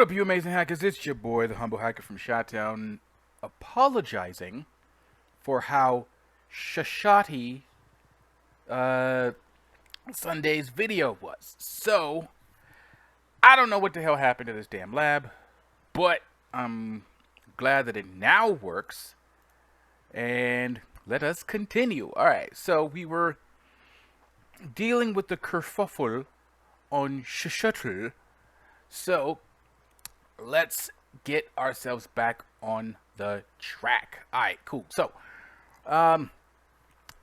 What up, you amazing hackers? It's your boy, the humble hacker from Shottown, apologizing for how shashati Sunday's video was. So, I don't know what the hell happened to this damn lab, but I'm glad that it now works. And let us continue. Alright, so we were dealing with the kerfuffle on shashutl. So, let's get ourselves back on the track. Alright, cool. So,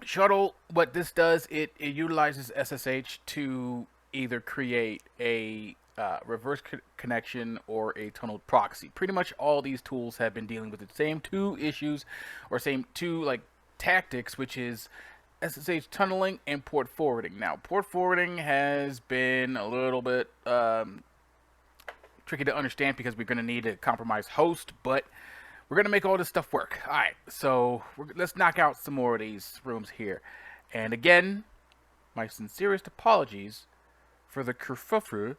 shuttle, what this does, it utilizes SSH to either create a reverse connection or a tunneled proxy. Pretty much all these tools have been dealing with the same two issues, or same two tactics, which is SSH tunneling and port forwarding. Now, port forwarding has been a little bit tricky to understand because we're going to need a compromised host, but we're going to make all this stuff work. Alright, so let's knock out some more of these rooms here. And again, my sincerest apologies for the kerfuffle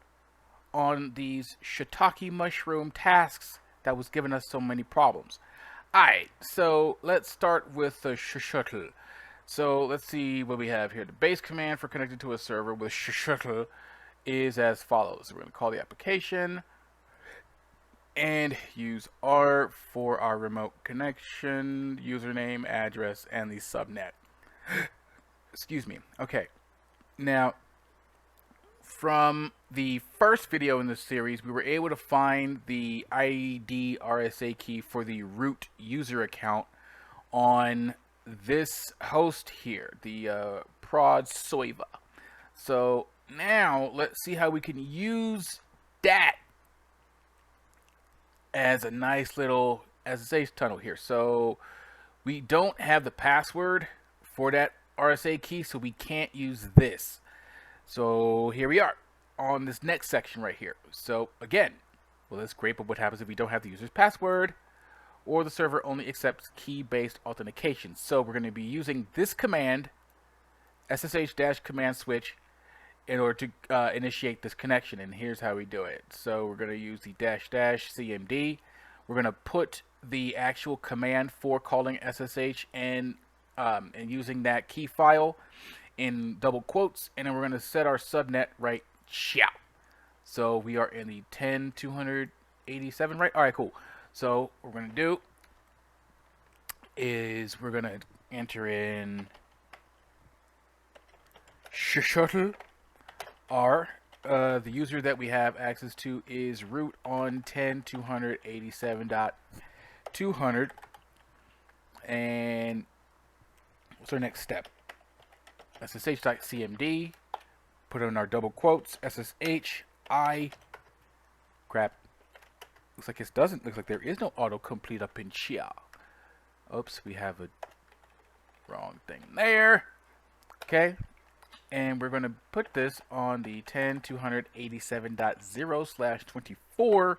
on these shiitake mushroom tasks that was giving us so many problems. Alright, so let's start with the shuttle. So let's see what we have here. The base command for connecting to a server with shuttle is as follows. We're going to call the application and use R for our remote connection, username, address, and the subnet. Excuse me. Okay. Now, from the first video in this series, we were able to find the ID RSA key for the root user account on this host here, the prod soiva. So now let's see how we can use that as a nice little SSH tunnel here. So we don't have the password for that RSA key, so we can't use this. So here we are on this next section right here. So again, well, that's great, but what happens if we don't have the user's password or the server only accepts key-based authentication? So we're going to be using this command, SSH-command switch, in order to initiate this connection, and here's how we do it. So we're going to use the --cmd. We're going to put the actual command for calling SSH and using that key file in double quotes, and then we're going to set our subnet right here. So we are in the 10.287, right? All right, cool. So what we're going to do is we're going to enter in shuttle. The user that we have access to is root on 10.287.200. And what's our next step? SSH.cmd. Put in our double quotes. SSH. Crap. Looks like it doesn't. Looks like there is no autocomplete up in here. Oops, we have a wrong thing there. Okay. And we're going to put this on the 10.287.0/24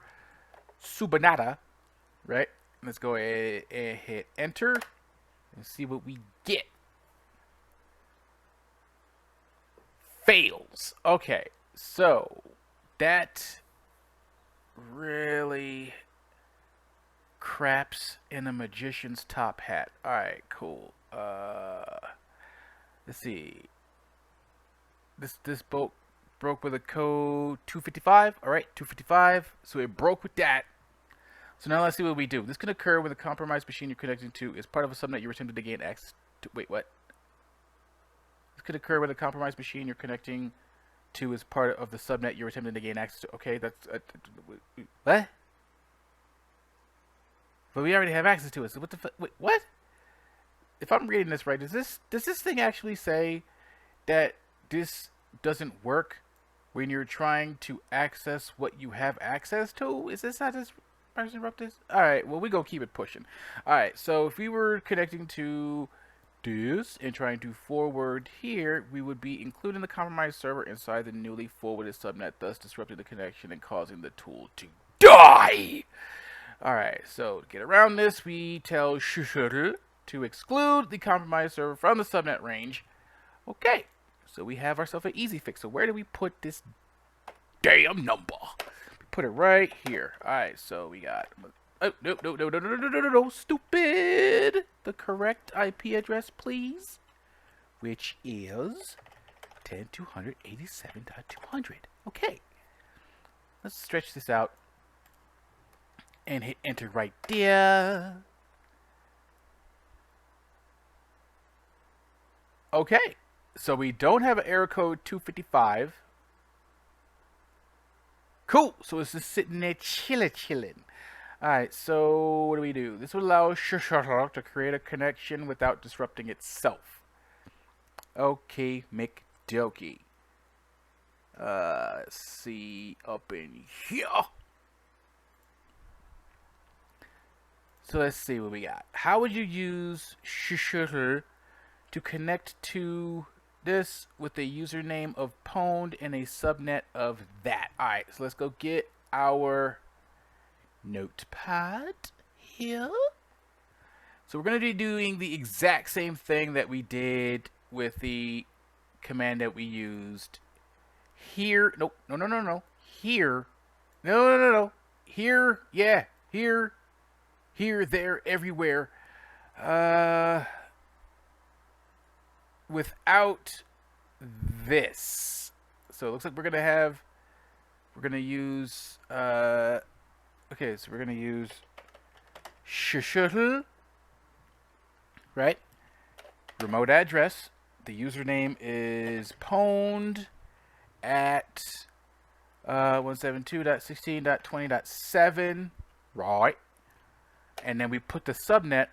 Subanata, right? Let's go ahead and hit enter and see what we get. Fails. Okay, so that really craps in a magician's top hat. Alright, cool. Let's see. This boat broke with a code 255. All right, 255. So it broke with that. So now let's see what we do. This can occur when the compromised machine you're connecting to is part of a subnet you're attempting to gain access to. Wait, what? This could occur when the compromised machine you're connecting to is part of the subnet you're attempting to gain access to. Okay, that's what? But we already have access to it. So what the wait, what? If I'm reading this right, does this thing actually say that this doesn't work when you're trying to access what you have access to? Is this not this person wrote this? Alright, well, we go keep it pushing. Alright, so if we were connecting to this and trying to forward here, we would be including the compromised server inside the newly forwarded subnet, thus disrupting the connection and causing the tool to die. Alright, so to get around this, we tell shuttle to exclude the compromised server from the subnet range. Okay. So we have ourselves an easy fix. So where do we put this damn number? put it right here. All right, so we got. Oh, no, stupid. The correct IP address, please, which is 10.287.200. Okay, let's stretch this out and hit enter right there. Okay, so we don't have an error code 255. Cool, so it's just sitting there chilling. Alright, so what do? This would allow Shushutter to create a connection without disrupting itself. Okay, McDokey. Let's see up in here. So let's see what we got. How would you use Shushutter to connect to this with a username of pwned and a subnet of that? Alright, so let's go get our notepad here. So we're going to be doing the exact same thing that we did with the command that we used here. Nope, no. Here. No. Here, yeah. Here, there, everywhere. Without this. So it looks like we're going to use, okay, so we're going to use shuttle, right? Remote address. The username is pwned at 172.16.20.7, right? And then we put the subnet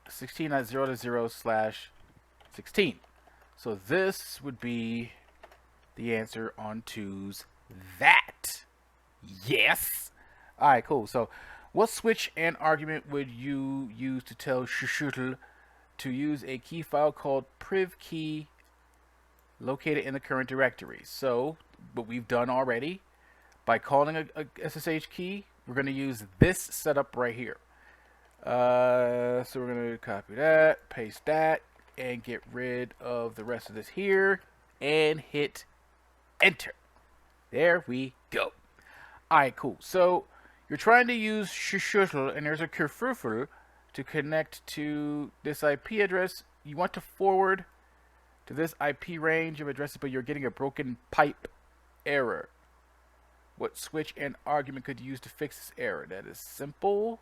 16.0.0/16. So this would be the answer on 2's that. Yes. All right, cool. So what switch and argument would you use to tell Shushutle to use a key file called Priv key located in the current directory? So what we've done already, by calling a SSH key, we're going to use this setup right here. So we're going to copy that, paste that, and get rid of the rest of this here, and hit enter. There we go. Alright, cool. So you're trying to use Shushutle, and there's a kerfuffle to connect to this IP address. You want to forward to this IP range of addresses, but you're getting a broken pipe error. What switch and argument could you use to fix this error? That is simple.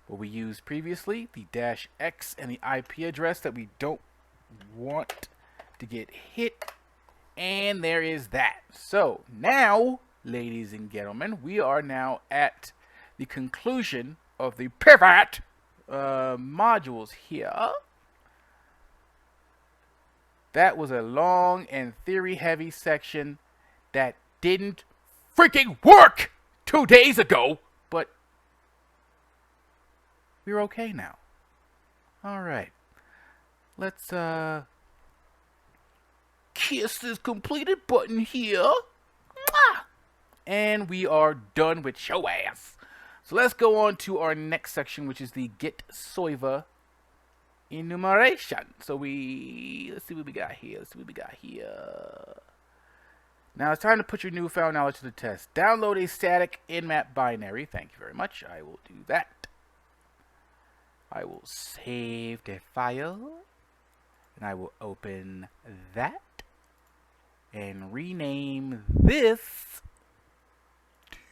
What we used previously, the -X and the IP address that we don't want to get hit. And there is that. So now, ladies and gentlemen, we are now at the conclusion of the pivot modules here. That was a long and theory-heavy section that didn't freaking work 2 days ago, but we're okay now. All right, let's kiss this completed button here. Mwah! And we are done with show ass. So let's go on to our next section, which is the Git Server enumeration. So let's see what we got here. Now it's time to put your newfound knowledge to the test. Download a static nmap binary. Thank you very much. I will do that. I will save the file. And I will open that. And rename this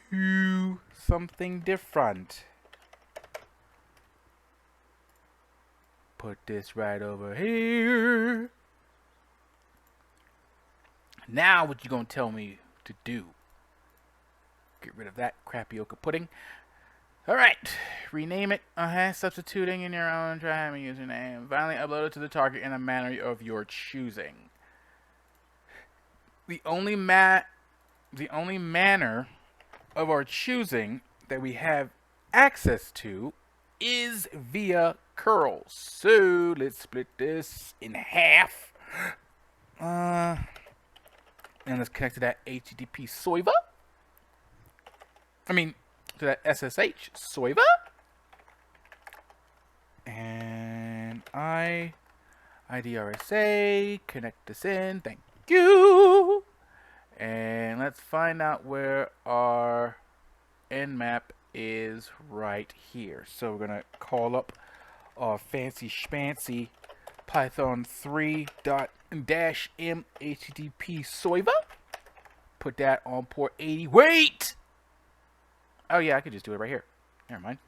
to something different. Put this right over here. Now what you gonna tell me to do? Get rid of that crappy-oka pudding. Alright, rename it. Substituting in your own driving username. Finally upload it to the target in a manner of your choosing. The only manner of our choosing that we have access to is via curl. So let's split this in half. And let's connect to that HTTP server. To that SSH server. And IDRSA, connect this in. Thank you. And let's find out where our nmap is right here. So we're gonna call up our fancy schmancy Python 3.-m HTTP server. Put that on port 80. Wait! Oh yeah, I could just do it right here. Never mind.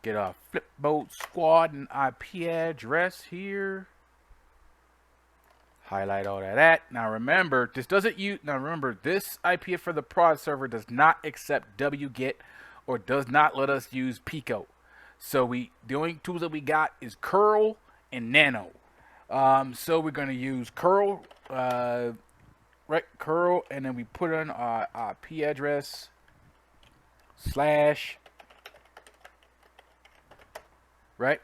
Get a flipboard squad and IP address here. Highlight all of that. Now remember, this doesn't use. Now remember, this IP for the prod server does not accept wget or does not let us use Pico. So the only tools that we got is curl and nano. So we're gonna use curl, curl, and then we put in our IP address / right.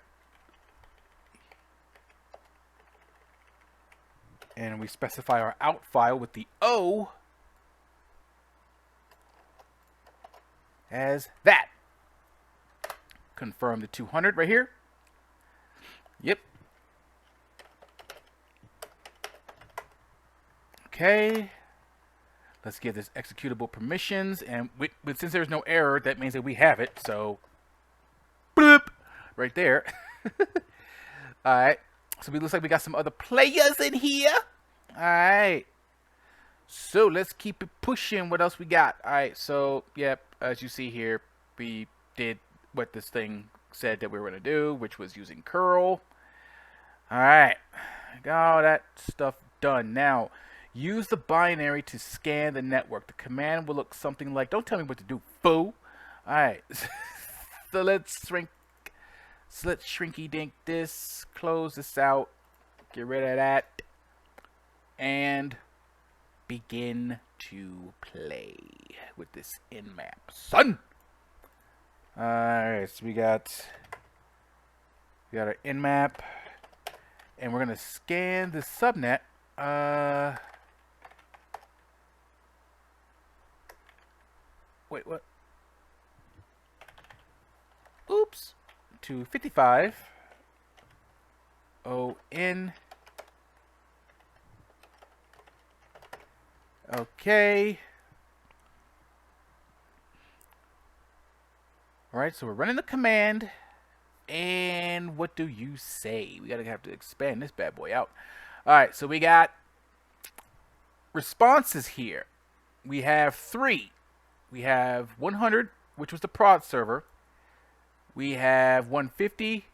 And we specify our out file with the O as that. Confirm the 200 right here. Yep. Okay. Let's give this executable permissions. And since there's no error, that means that we have it. So, bloop, right there. Alright. So it looks like we got some other players in here. Alright. So let's keep it pushing. What else we got? Alright, so yep, as you see here, we did what this thing said that we were going to do, which was using curl. Alright. Got all that stuff done. Now, use the binary to scan the network. The command will look something like, don't tell me what to do, fool. Alright. So let's shrinky dink this, close this out, get rid of that, and begin to play with this nmap, son. Alright, so we got our nmap, and we're gonna scan the subnet. Wait, what? Oops. To 55 ON. Okay. Alright, so we're running the command. And what do you say? We have to expand this bad boy out. Alright, so we got responses here. We have 3. We have 100, which was the prod server. We have 150.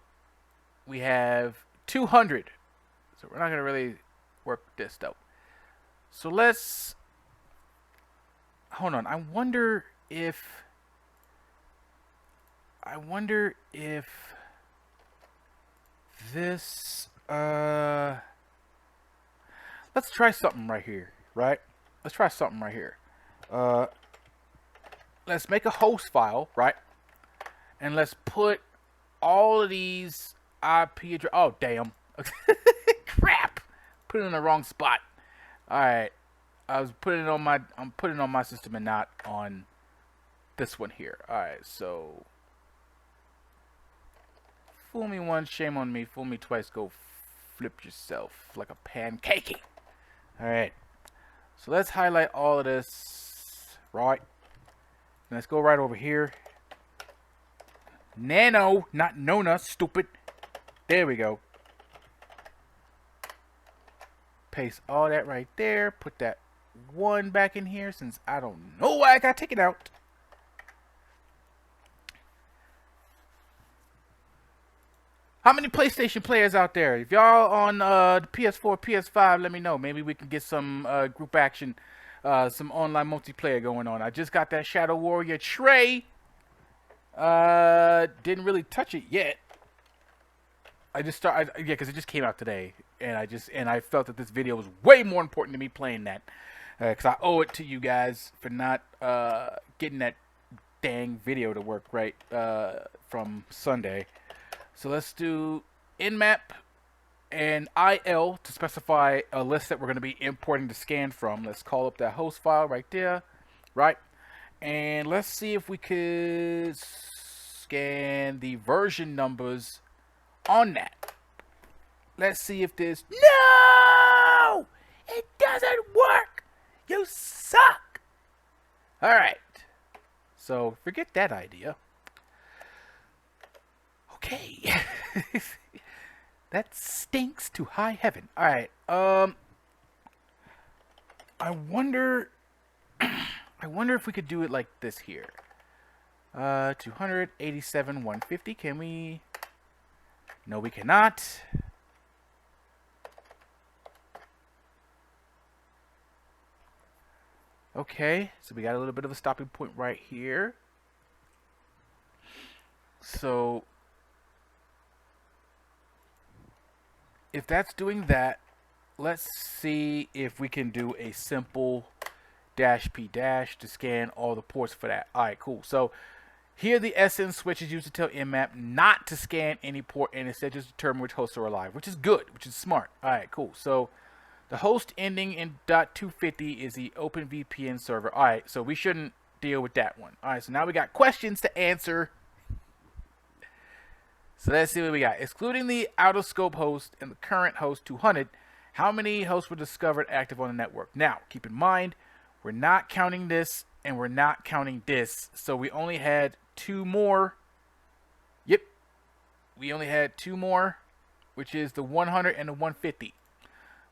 We have 200. So we're not going to really work this though. So let's hold on. I wonder if this let's try something right here, right? Let's try something right here. Let's make a host file, right? And let's put all of these IP address. Oh, damn. Crap. Put it in the wrong spot. Alright. I'm putting it on my system and not on this one here. Alright, so fool me once, shame on me. Fool me twice, go flip yourself like a pancake. Alright. So let's highlight all of this. Right. And let's go right over here. Nano, not Nona, stupid. There we go. Paste all that right there. Put that 1 back in here since I don't know why I got taken out. How many PlayStation players out there? If y'all on the PS4, PS5, let me know. Maybe we can get some group action, some online multiplayer going on. I just got that Shadow Warrior tray. Didn't really touch it yet. I just started, yeah, because it just came out today, and I felt that this video was way more important to me playing that, because I owe it to you guys for not getting that dang video to work right from Sunday. So let's do nmap and IL to specify a list that we're going to be importing to scan from. Let's call up that host file right there, right? And let's see if we could scan the version numbers on that. Let's see if there's... No! It doesn't doesn't work. You suck. All right. So forget that idea. Okay. That stinks to high heaven. All right. I wonder if we could do it like this here. 287 150. Can we? No, we cannot. Okay, so we got a little bit of a stopping point right here. So if that's doing that, let's see if we can do a simple -p- to scan all the ports for that. All right, cool. So here the SN switch is used to tell Nmap not to scan any port and instead just determine which hosts are alive, which is good, which is smart. All right, cool. So the host ending in .250 is the OpenVPN server. All right, so we shouldn't deal with that one. All right, so now we got questions to answer. So let's see what we got. Excluding the out-of-scope host and the current host 200, how many hosts were discovered active on the network? Now, keep in mind, we're not counting this and we're not counting this. So we only had 2 more. Yep. We only had 2 more, which is the 100 and the 150.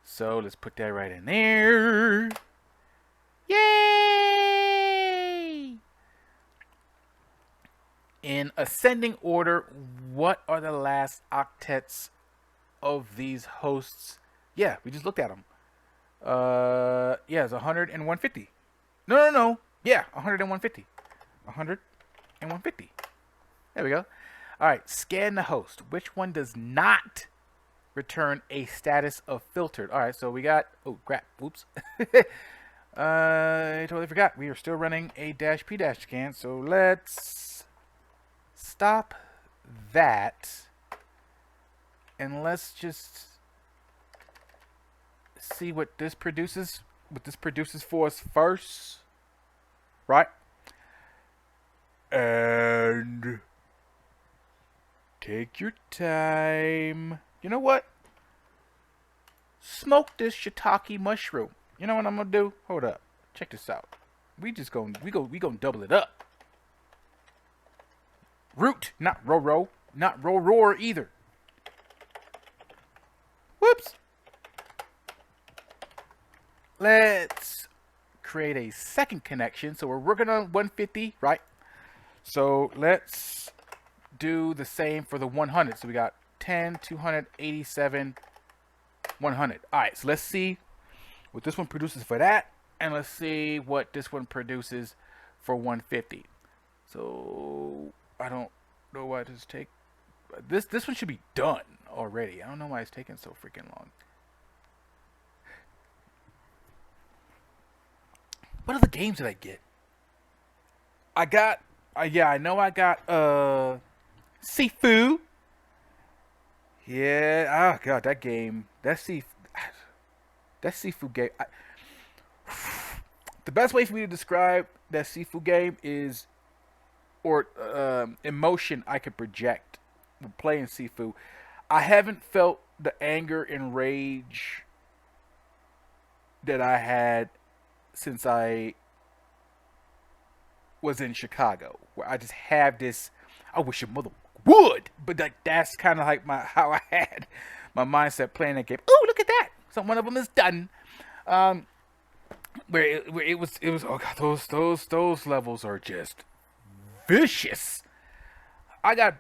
So let's put that right in there. Yay! In ascending order, what are the last octets of these hosts? Yeah, we just looked at them. Yeah, it's 100 and 150. No. Yeah, 100 and 150. 100 and 150. There we go. All right, scan the host. Which one does not return a status of filtered? All right, so we got, oh crap, oops. I totally forgot. We are still running a -p- scan, so let's stop that and let's just see what this produces for us first, right? And take your time. You know what? Smoke this shiitake mushroom. You know what I'm gonna do? Hold up. Check this out. We gonna double it up. Root, not row, not roar either. Whoops. Let's create a second connection. So we're working on 150, right? So let's do the same for the 100. So we got 10, 287, 100. All right, so let's see what this one produces for that, and let's see what this one produces for 150. So I don't know why this take this one should be done already. I don't know why it's taking so freaking long. What other games did I get? I got yeah, I know I got Sifu. Yeah, oh god, that game, that Sifu game. The best way for me to describe that Sifu game is, or emotion I could project when playing Sifu. I haven't felt the anger and rage that I had since I was in Chicago, where I just have this, I wish your mother would, but like that's kind of like how I had my mindset playing that game. Oh, look at that! So one of them is done. Where it was oh god, those levels are just vicious. I got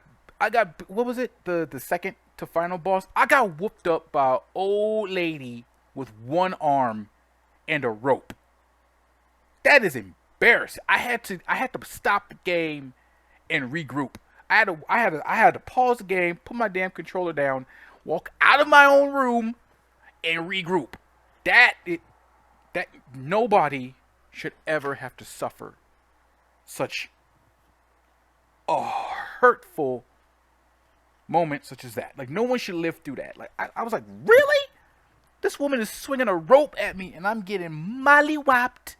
what was it, the second to final boss? I got whooped up by an old lady with one arm and a rope. That is embarrassing. I had to stop the game and regroup. I had to pause the game, put my damn controller down, walk out of my own room, and regroup. That nobody should ever have to suffer such a hurtful moment such as that. Like, no one should live through that. Like, I was like, really? This woman is swinging a rope at me, and I'm getting mollywopped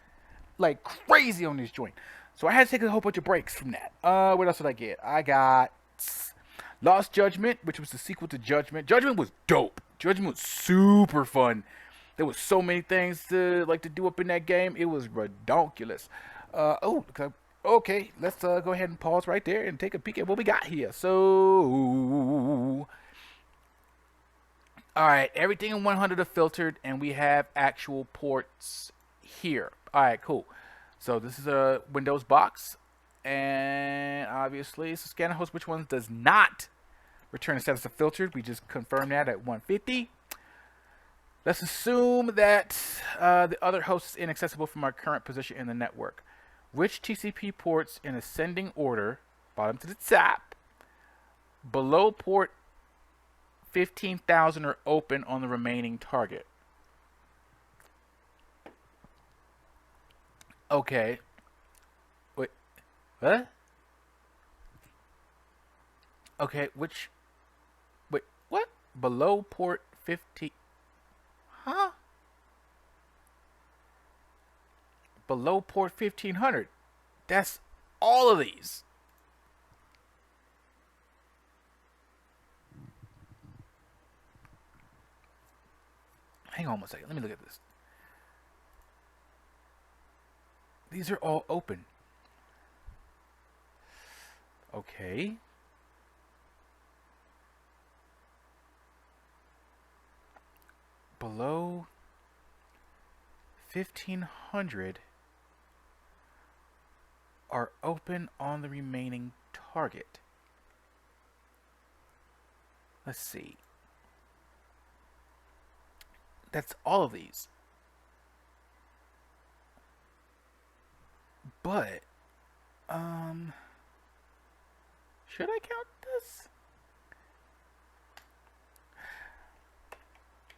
like crazy on this joint. So I had to take a whole bunch of breaks from that. What else did I get? I got Lost Judgment, which was the sequel to Judgment. Judgment was dope. Judgment was super fun. There was so many things to do up in that game. It was redonkulous. Okay, let's go ahead and pause right there and take a peek at what we got here. So, all right, everything in 100 are filtered, and we have actual ports here. All right, cool. So this is a Windows box, and obviously it's a scanner host. Which one does not return the status of filtered? We just confirmed that at 150. Let's assume that the other host is inaccessible from our current position in the network. Which TCP ports in ascending order, bottom to the top, below port 15,000 are open on the remaining target? Okay. Wait. What? Okay, which... Wait, what? Below port 15... Huh? Below port 1500. That's all of these. Hang on 1 second. Let me look at this. These are all open. Okay. Below 1500 are open on the remaining target. Let's see. That's all of these. But, should I count this?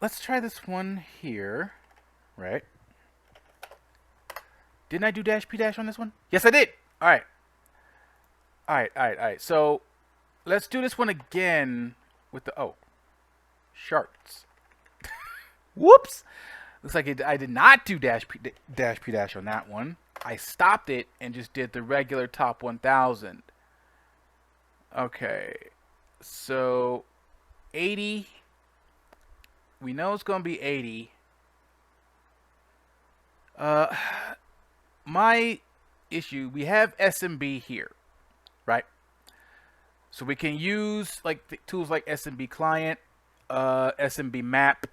Let's try this one here, right? Didn't I do dash p dash on this one? Yes, I did. All right. So let's do this one again with the sharts. Whoops. Looks like I did not do dash p dash on that one. I stopped it and just did the regular top 1000. Okay. So 80. We know it's going to be 80. My issue, we have SMB here, right? So we can use tools like SMB client, SMB map,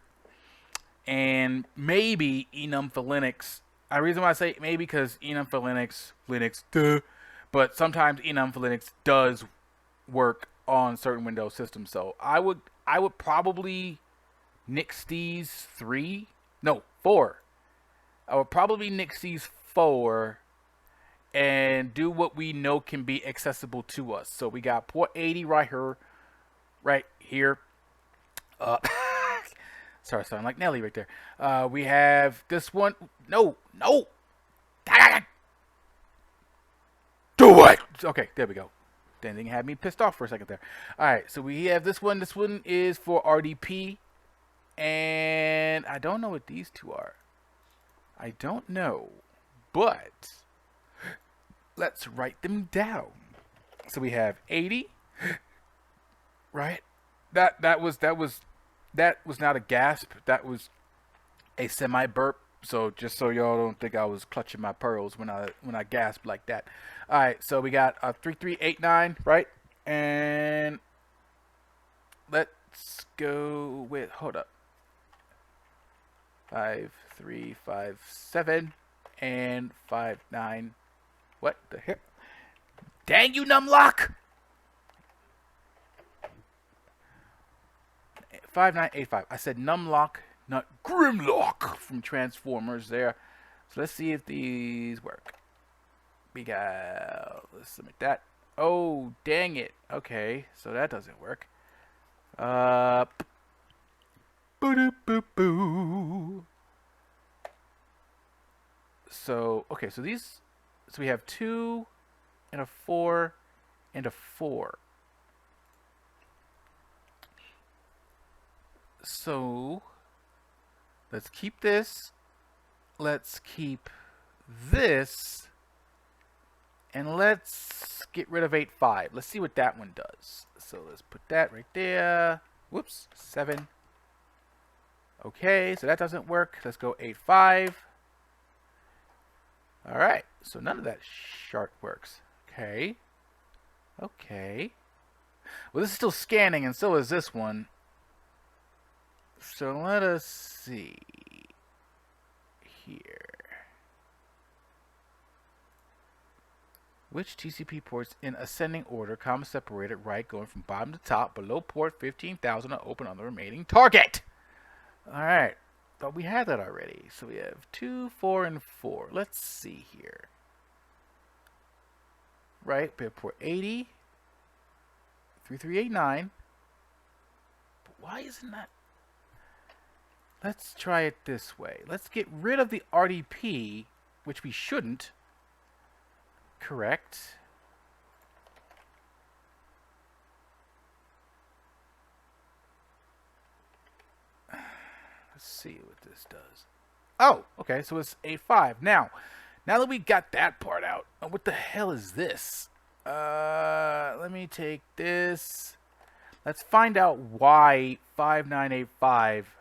and maybe enum for Linux. The reason why I say maybe because enum for Linux, duh, but sometimes enum for Linux does work on certain Windows systems. So I would probably nix these 4. I would probably nix these 4 and do what we know can be accessible to us. So we got port 80 right here. Sorry, sound like Nelly right there. We have this one. No. Do it. Okay, there we go. That thing had me pissed off for a second there. All right, so we have this one. This one is for RDP, and I don't know what these two are. I don't know, but let's write them down. So we have 80, right? That was not a gasp. That was a semi-burp. So just so y'all don't think I was clutching my pearls when I gasped like that. All right, so we got a 3389, right? And let's go with, hold up, 5357 and 59. What the heck? Dang you, numlock! 5985. I said numlock, not Grimlock from Transformers there. So let's see if these work. We got, let's submit that. Oh, dang it. Okay, so that doesn't work. Boo-doo-boo-boo. So, okay, so these, so we have 2 and a 4 and a 4. So let's keep this. Let's keep this. And let's get rid of 8.5. Let's see what that one does. So let's put that right there. Whoops. 7. Okay, so that doesn't work. Let's go 8.5. All right, so none of that chart works. Okay. Okay. Well, this is still scanning, and so is this one. So let us see here. Which TCP ports in ascending order, comma separated, right, going from bottom to top, below port 15,000 are open on the remaining target. All right. Thought we had that already. So we have 2, 4, and 4. Let's see here. Right, we have port 80, 3389. But why isn't that? Let's try it this way. Let's get rid of the RDP, which we shouldn't. Correct. Let's see what this does. Oh, okay, so it's 8.5. Now that we got that part out, what the hell is this? Let me take this. Let's find out why 5985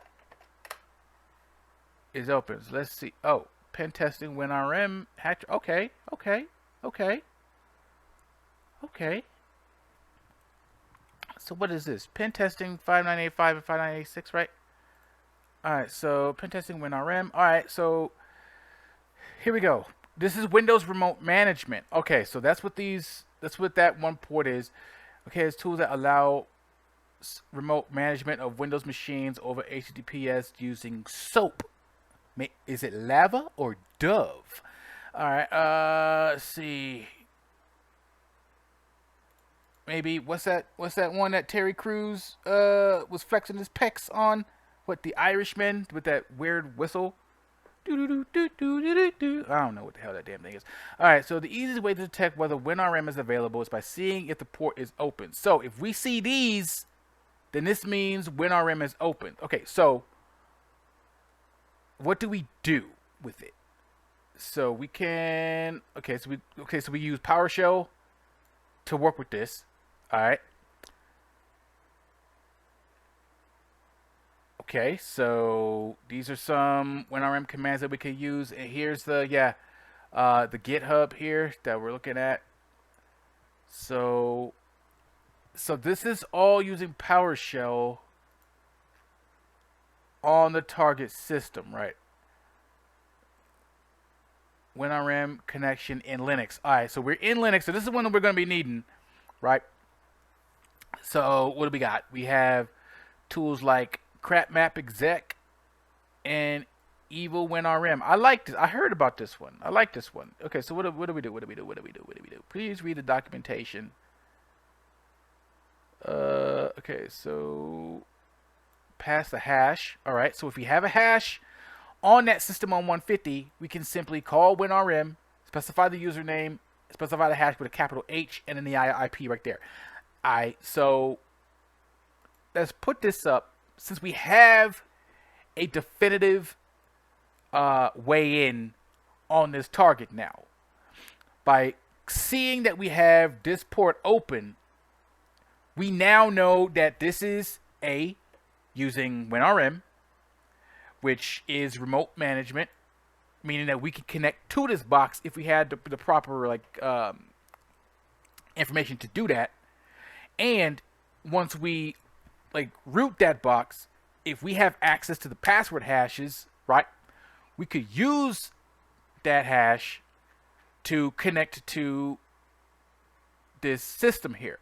is open. So let's see. Oh, pen testing WinRM hatch. Okay. So what is this? Pen testing 5985 and 5986, right? Alright, so pen testing WinRM. Alright, so here we go. This is Windows Remote Management. Okay, so that's what that one port is. Okay, it's tools that allow remote management of Windows machines over HTTPS using SOAP. Is it Lava or Dove? Alright, let's see. Maybe what's that one that Terry Crews was flexing his pecs on? What, the Irishman with that weird whistle? I don't know what the hell that damn thing is. Alright, so the easiest way to detect whether WinRM is available is by seeing if the port is open. So if we see these, then this means WinRM is open. Okay, so what do we do with it? So we can so we use PowerShell to work with this. Alright. Okay, so these are some WinRM commands that we can use. And here's the GitHub here that we're looking at. So this is all using PowerShell on the target system, right? WinRM connection in Linux. Alright, so we're in Linux, so this is one that we're going to be needing, right? So what do we got? We have tools like CrapMap Exec and Evil WinRM. I like this. I heard about this one. I like this one. Okay, so what do we do? What do we do? Please read the documentation. Okay, so pass the hash. All right, so if we have a hash on that system on 150, we can simply call WinRM, specify the username, specify the hash with a capital H, and then the IP right there. So let's put this up. Since we have a definitive way in on this target now, by seeing that we have this port open, we now know that this is using WinRM, which is remote management, meaning that we can connect to this box if we had the proper information to do that. And once we root that box, if we have access to the password hashes, right, we could use that hash to connect to this system here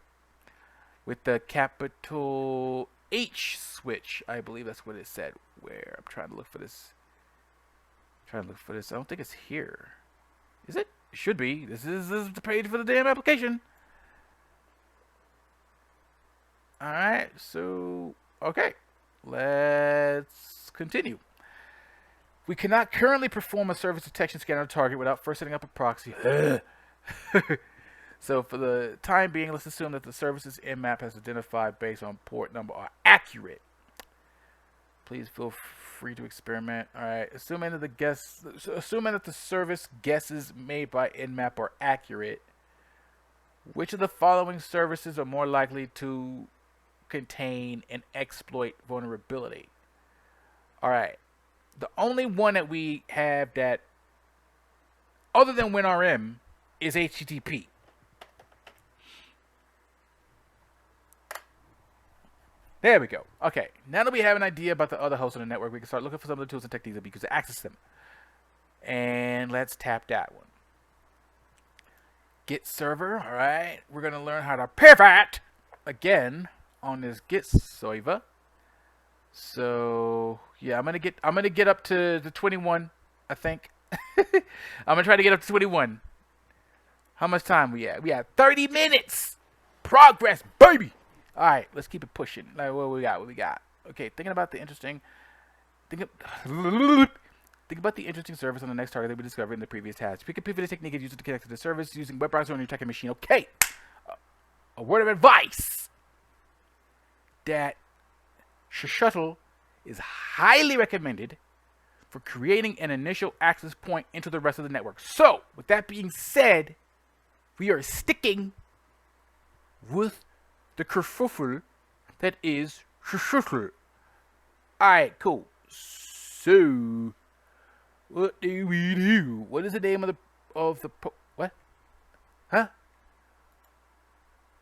with the capital H switch. I believe that's what it said. Where I'm trying to look for this. I don't think it's here. Is it? It should be. This is the page for the damn application. Alright, so, okay, let's continue. We cannot currently perform a service detection scan on a target without first setting up a proxy. So for the time being, let's assume that the services Nmap has identified based on port number are accurate. Please feel free to experiment. Alright, assuming that the service guesses made by Nmap are accurate, which of the following services are more likely to contain an exploit vulnerability? All right. The only one that we have that, other than WinRM, is HTTP. There we go. Okay, now that we have an idea about the other hosts on the network, we can start looking for some of the tools and techniques that we use to access them. And let's tap that one. Git Server, all right. We're going to learn how to pivot again on this Git Server. So, yeah, I'm going to get up to the 21, I think. I'm going to try to get up to 21. How much time we at? We have 30 minutes. Progress, baby. All right, let's keep it pushing. Like, what we got? What we got? Okay, thinking about the interesting. Think about the interesting service on the next target that we discovered in the previous task. Pick a pivot technique and use it to connect to the service using web browser on your tracking machine. Okay. A word of advice. That shuttle is highly recommended for creating an initial access point into the rest of the network. So, with that being said, we are sticking with the kerfuffle that is shuttle. Alright, cool. So, what do we do? What is the name of the what? Huh?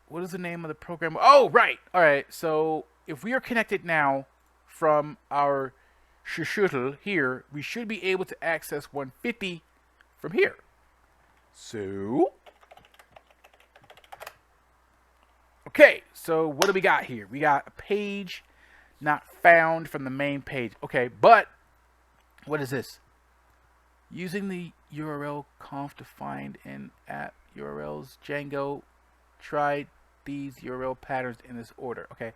What is the name of the program? Oh, right. Alright, so if we are connected now from our shuttle here, we should be able to access 150 from here. So, okay, so what do we got here? We got a page not found from the main page. Okay, but what is this? Using the URL conf to find in app URLs, Django tried these URL patterns in this order. Okay,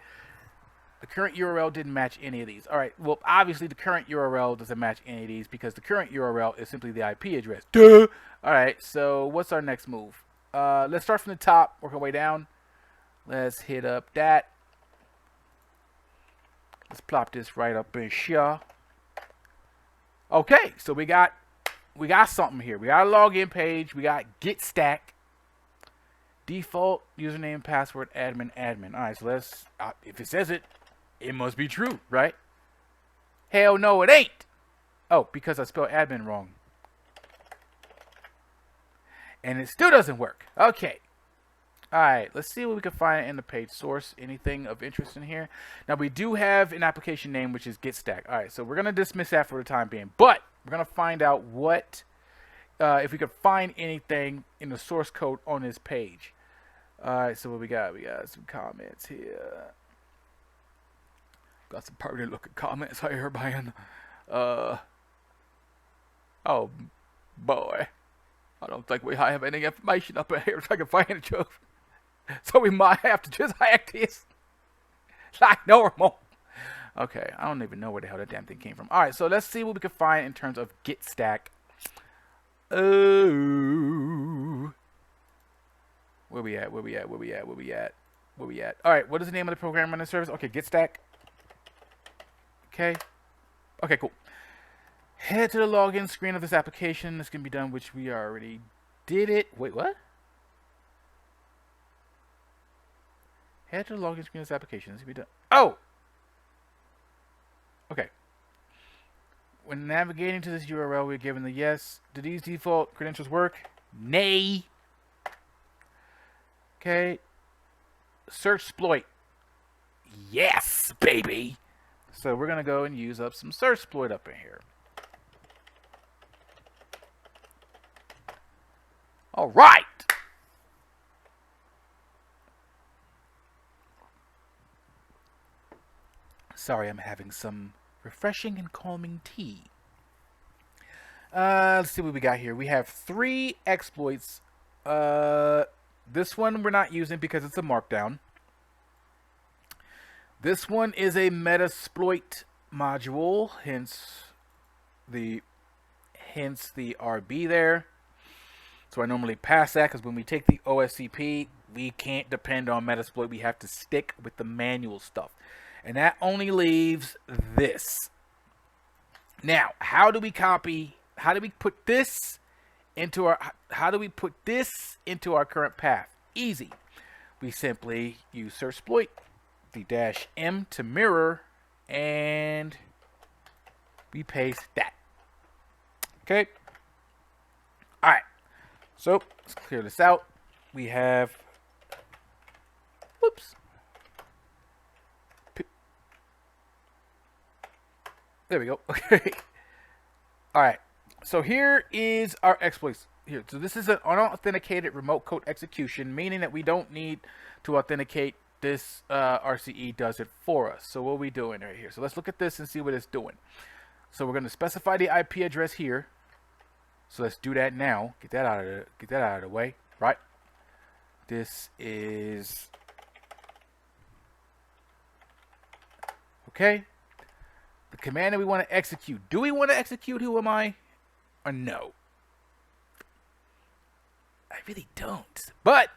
the current URL didn't match any of these. All right, well, obviously the current URL doesn't match any of these because the current URL is simply the IP address. Duh! All right, so what's our next move? Let's start from the top, work our way down. Let's hit up that. Let's plop this right up in here. Okay, so we got something here. We got a login page. We got Git stack. Default username and password admin. All right, so let's. If it says it, it must be true, right? Hell no, it ain't. Oh, because I spelled admin wrong. And it still doesn't work. Okay. Alright, let's see what we can find in the page source. Anything of interest in here? Now, we do have an application name, which is Git stack. Alright, so we're going to dismiss that for the time being. But we're going to find out what, if we can find anything in the source code on this page. Alright, so what we got? We got some comments here. Got some pretty looking comments here, man. Oh, boy. I don't think we have any information up in here so I can find it. So we might have to just hack this like normal. Okay, I don't even know where the hell that damn thing came from. Alright, so let's see what we can find in terms of Git stack. Oh. Where we at? Alright, what is the name of the program running service? Okay, Git stack. Okay, cool. Head to the login screen of this application. This can be done, which we already did it. Wait, what? Head to the login screen of this application. This can be done. Oh! Okay. When navigating to this URL, we're given the yes. Do these default credentials work? Nay. Okay. Search exploit. Yes, baby. So we're going to go and use up some search exploit up in here. All right. Sorry, I'm having some refreshing and calming tea. Let's see what we got here. We have 3 exploits. This one we're not using because it's a markdown. This one is a Metasploit module, hence the RB there. So I normally pass that because when we take the OSCP, we can't depend on Metasploit. We have to stick with the manual stuff. And that only leaves this. Now, how do we put this into our current path? Easy. We simply use search exploit, the -m to mirror, and we paste that. Okay. All right. So let's clear this out. We have, whoops. There we go. Okay. All right. So here is our exploits. Here. So this is an unauthenticated remote code execution, meaning that we don't need to authenticate. This RCE does it for us. So what are we doing right here? So let's look at this and see what it's doing. So we're going to specify the IP address here. So let's do that now. Get that out of the way, right? This is okay. The command that we want to execute. Do we want to execute who am I? Or no? I really don't. But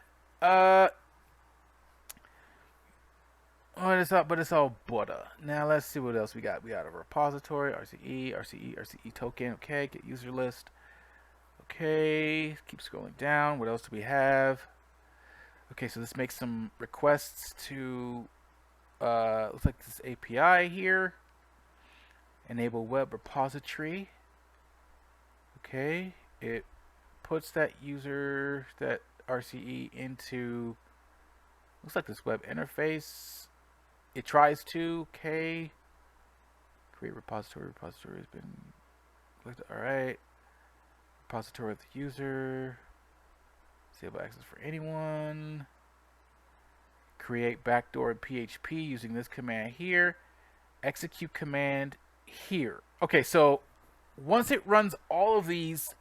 but it's all butter. Now let's see what else we got. We got a repository, RCE token. Okay, get user list. Okay, keep scrolling down. What else do we have? Okay, so let's make some requests to looks like this API here. Enable web repository. Okay, it puts that user, that RCE into, looks like this web interface. It tries to, okay. Create repository. Repository has been clicked. Alright. Repository of the user. Disable access for anyone. Create backdoor in PHP using this command here. Execute command here. Okay, so once it runs all of these,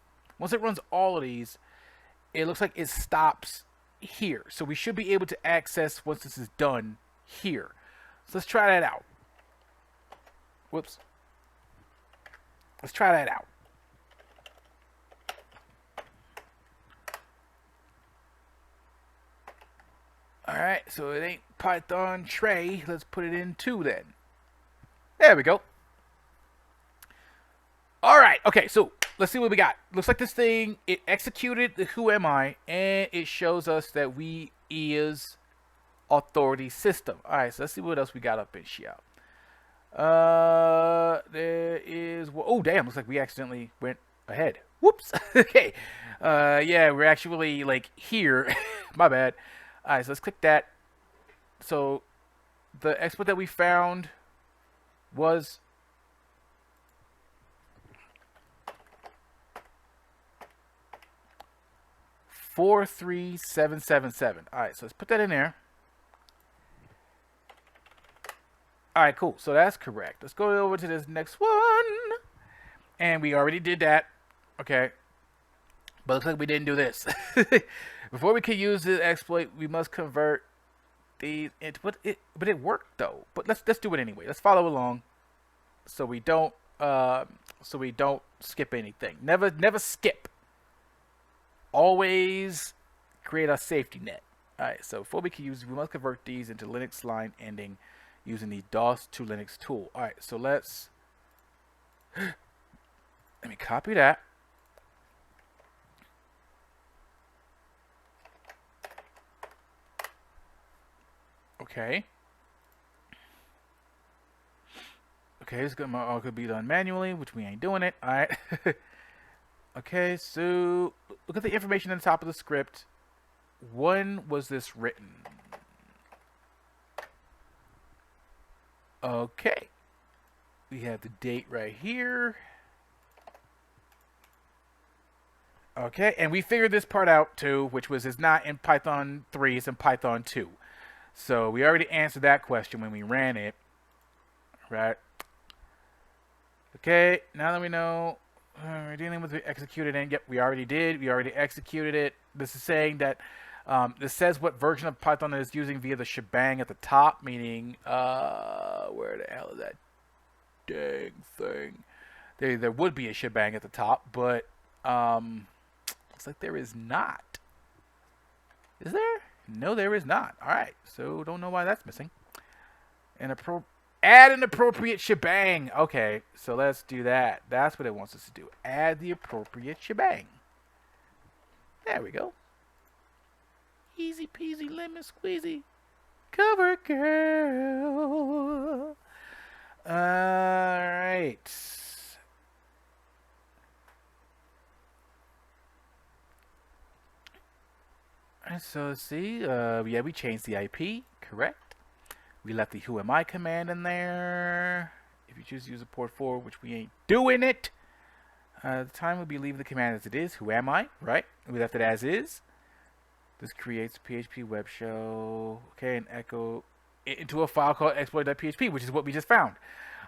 it looks like it stops here. So we should be able to access once this is done here. So let's try that out. Whoops. Let's try that out. Alright, so it ain't Python tray. Let's put it in 2 then. There we go. Alright, okay, so let's see what we got. Looks like this thing, it executed the who am I, and it shows us that we is authority system. Alright, so let's see what else we got up in here. There is, oh damn, looks like we accidentally went ahead. Whoops. Okay. Yeah, we're actually like here. My bad. Alright, so let's click that. So the exploit that we found was 43777. Alright, so let's put that in there. Alright, cool. So that's correct. Let's go over to this next one. And we already did that. Okay. But looks like we didn't do this. Before we can use the exploit, we must convert these into, but it worked though. But let's do it anyway. Let's follow along so we don't skip anything. Never skip. Always create a safety net. Alright, so before we can use, we must convert these into Linux line ending using the DOS to Linux tool. Alright, so let me copy that. Okay. Okay, this could be done manually, which we ain't doing it. Alright. Okay, so look at the information on the top of the script. When was this written? Okay. We have the date right here. Okay, and we figured this part out too, which was it's not in Python 3, it's in Python 2. So we already answered that question when we ran it. Right? Okay, now that we know we're dealing with the executed and yep, we already did. We already executed it. This is saying that this says what version of Python it is using via the shebang at the top, meaning where the hell is that dang thing? There would be a shebang at the top, but looks like there is not. Is there? No, there is not. All right, so don't know why that's missing. Add an appropriate shebang. Okay, so let's do that. That's what it wants us to do. Add the appropriate shebang. There we go. Easy peasy lemon squeezy. Cover girl. Alright. So let's see. Yeah, we changed the IP. Correct. We left the who am I command in there. If you choose to use a port 4, which we ain't doing it. The time will be leaving the command as it is. Who am I? Right. We left it as is. This creates a PHP web shell. Okay, and echo it into a file called exploit.php, which is what we just found.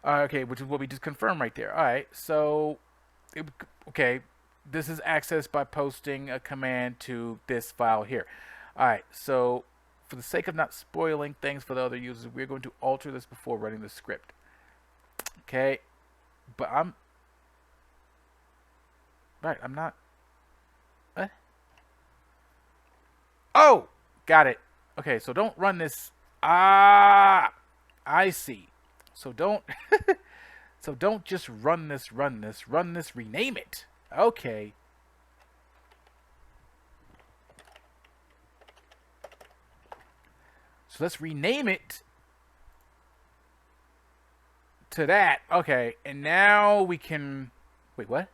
Okay, which is what we just confirmed right there. All right. So, okay, this is accessed by posting a command to this file here. All right. So, for the sake of not spoiling things for the other users, we're going to alter this before running the script. Okay, but I'm not. What? Oh, got it. Okay, so don't run this. Ah, I see. So don't. So don't just run this. Rename it. Okay. So let's rename it to that. Okay, and now we can. Wait, what?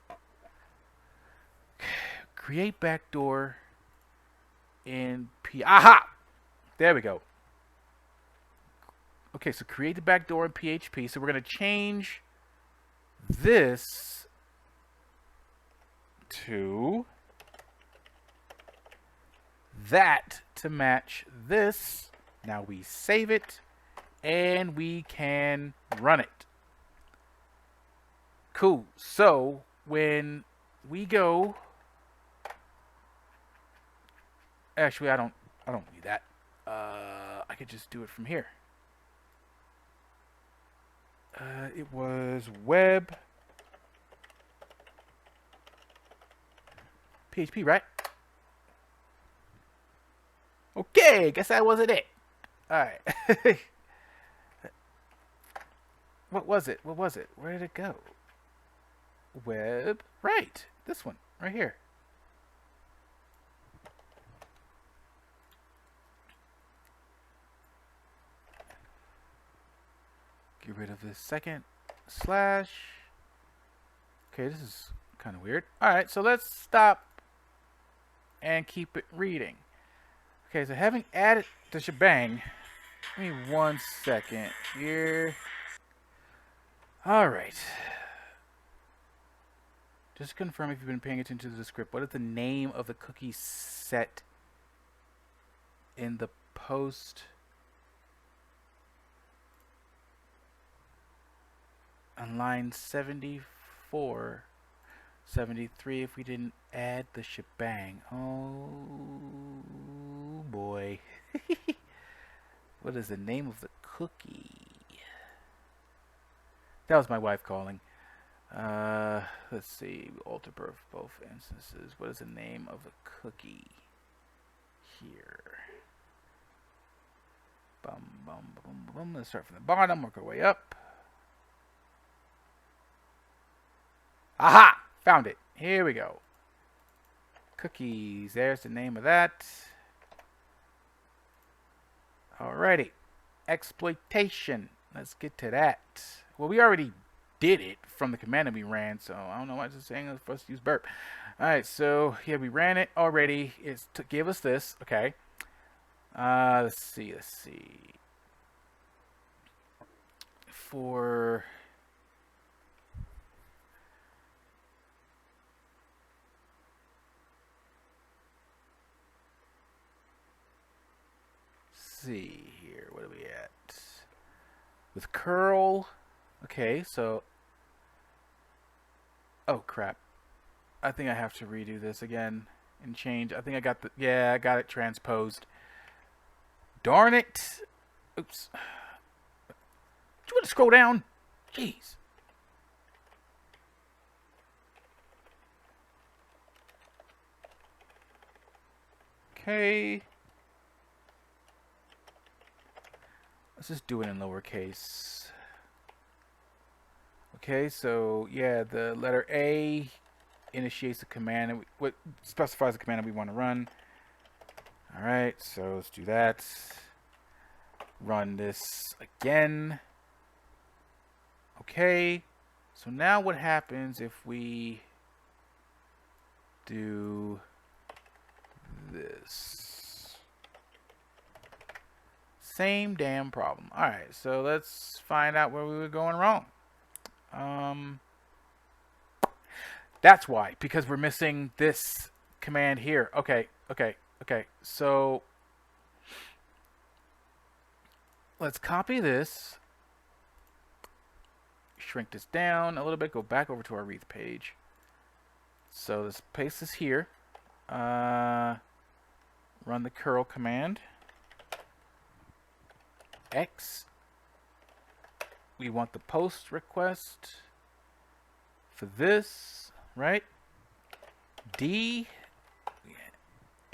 Create backdoor in P. Aha! There we go. Okay, so create the backdoor in PHP. So we're going to change this to that to match this. Now we save it and we can run it. Cool. So when we go, actually, I don't need that. I could just do it from here. It was web PHP, right? Okay, guess that wasn't it. All right. What was it? Where did it go? Web, right? This one right here. Get rid of this second slash. Okay, this is kind of weird. All right, so let's stop and keep it reading. Okay, so having added the shebang, give me 1 second here. All right. Just confirm if you've been paying attention to the script. What is the name of the cookie set in the post? On line 74, 73, if we didn't add the shebang. Oh boy. What is the name of the cookie? That was my wife calling. Let's see. Alter both instances. What is the name of the cookie? Here. Bum, bum, bum, bum. Let's start from the bottom, work our way up. Aha! Found it. Here we go. Cookies. There's the name of that. Alrighty. Exploitation. Let's get to that. Well, we already did it from the command that we ran, so I don't know why it's saying for us to use burp. Alright, so yeah, we ran it already. It gave us this. Okay. Let's see. For see here, what are we at? With curl, okay, so, oh crap, I think I have to redo this again and change. I think I got I got it transposed. Darn it. Oops. Do you want to scroll down? Jeez. Okay. Let's just do it in lowercase. Okay, so yeah, the letter A initiates the command, and what specifies the command that we want to run. All right, so let's do that. Run this again. Okay, so now what happens if we do this? Same damn problem. Alright, so let's find out where we were going wrong. That's why, because we're missing this command here. Okay. So let's copy this, shrink this down a little bit, go back over to our Wreath page. So let's paste this here. Run the curl command. X. We want the post request for this, right? D.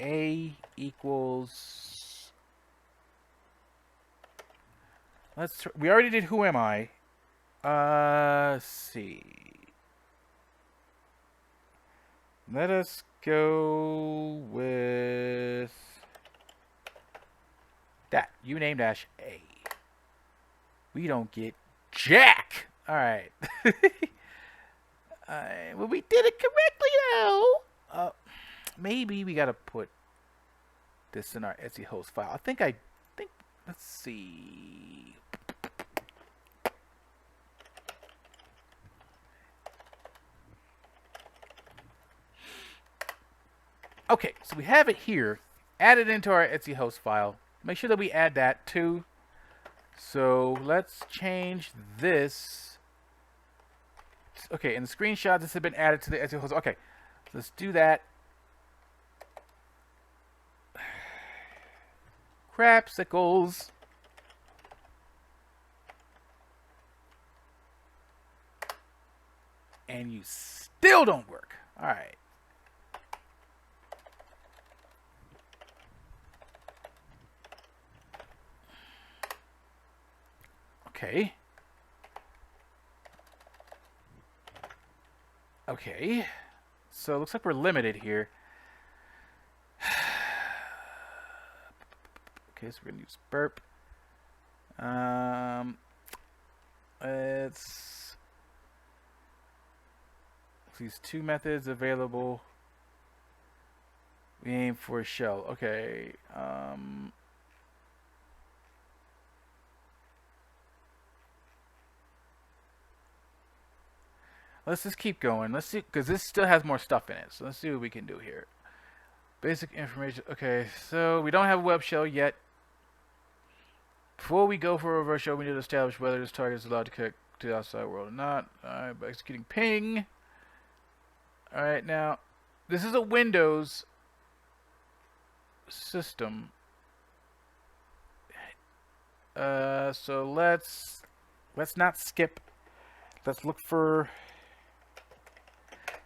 A equals. We already did who am I. Let's see. Let us go with that. Uname dash A. We don't get jack. All right. Well, we did it correctly now. Maybe we gotta put this in our Etsy host file. I think. Let's see. Okay, so we have it here. Add it into our Etsy host file. Make sure that we add that too. So let's change this. Okay, in the screenshot, this has been added to the Etsy host. Okay, let's do that. Crapsicles. And you still don't work. All right. Okay. Okay. So it looks like we're limited here. Okay, so we're gonna use burp. It's these two methods available. We aim for a shell. Okay. Let's just keep going. Let's see, because this still has more stuff in it. So let's see what we can do here. Basic information. Okay, so we don't have a web shell yet. Before we go for a reverse shell, we need to establish whether this target is allowed to connect to the outside world or not. Alright, by executing ping. Alright, now, this is a Windows system. So let's not skip. Let's look for...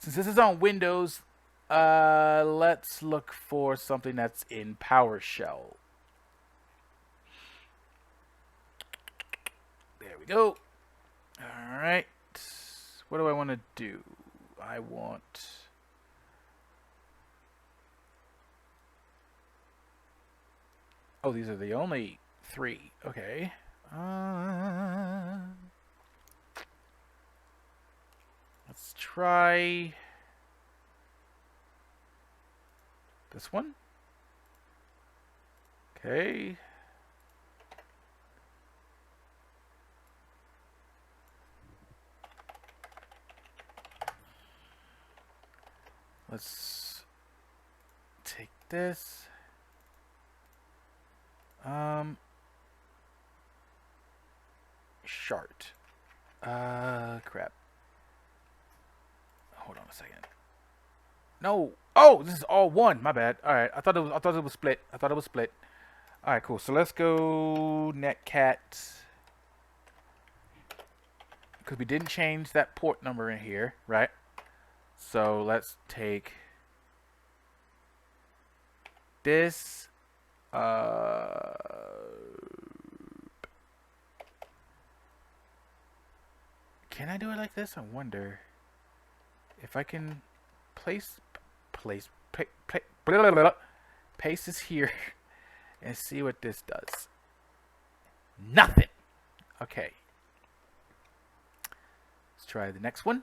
Since this is on Windows, let's look for something that's in PowerShell. There we go. Alright. What do I want to do? I want... Oh, these are the only three. Okay. Let's try this one. Okay. Let's take this. Shart. Crap. Hold on a second. No. Oh, this is all one. My bad. All right. I thought it was split. All right, cool. So let's go netcat, because we didn't change that port number in here, right? So let's take this. Can I do it like this? I wonder if I can paste this here and see what this does. Nothing. Okay. Let's try the next one.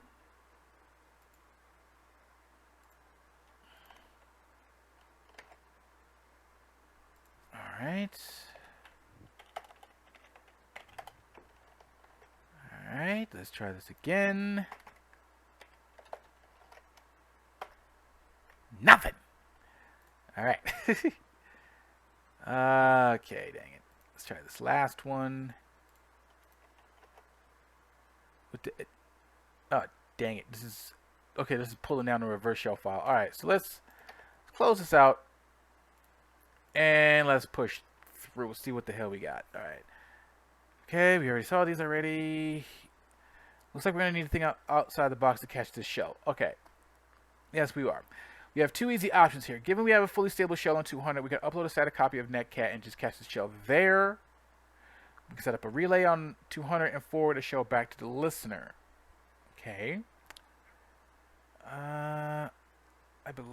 All right. let's try this again. Nothing. All right. Okay, dang it. Let's try this last one. Oh, dang it. This is okay. This is pulling down the reverse shell file. All right, so let's close this out and let's push through. See what the hell we got. All right. Okay, we already saw these already. Looks like we're gonna need a thing outside the box to catch this shell. Okay. Yes, we are. We have two easy options here. Given we have a fully stable shell on 200, we can upload a static copy of netcat and just catch the shell there. We can set up a relay on 200 and forward the shell back to the listener. Okay. I believe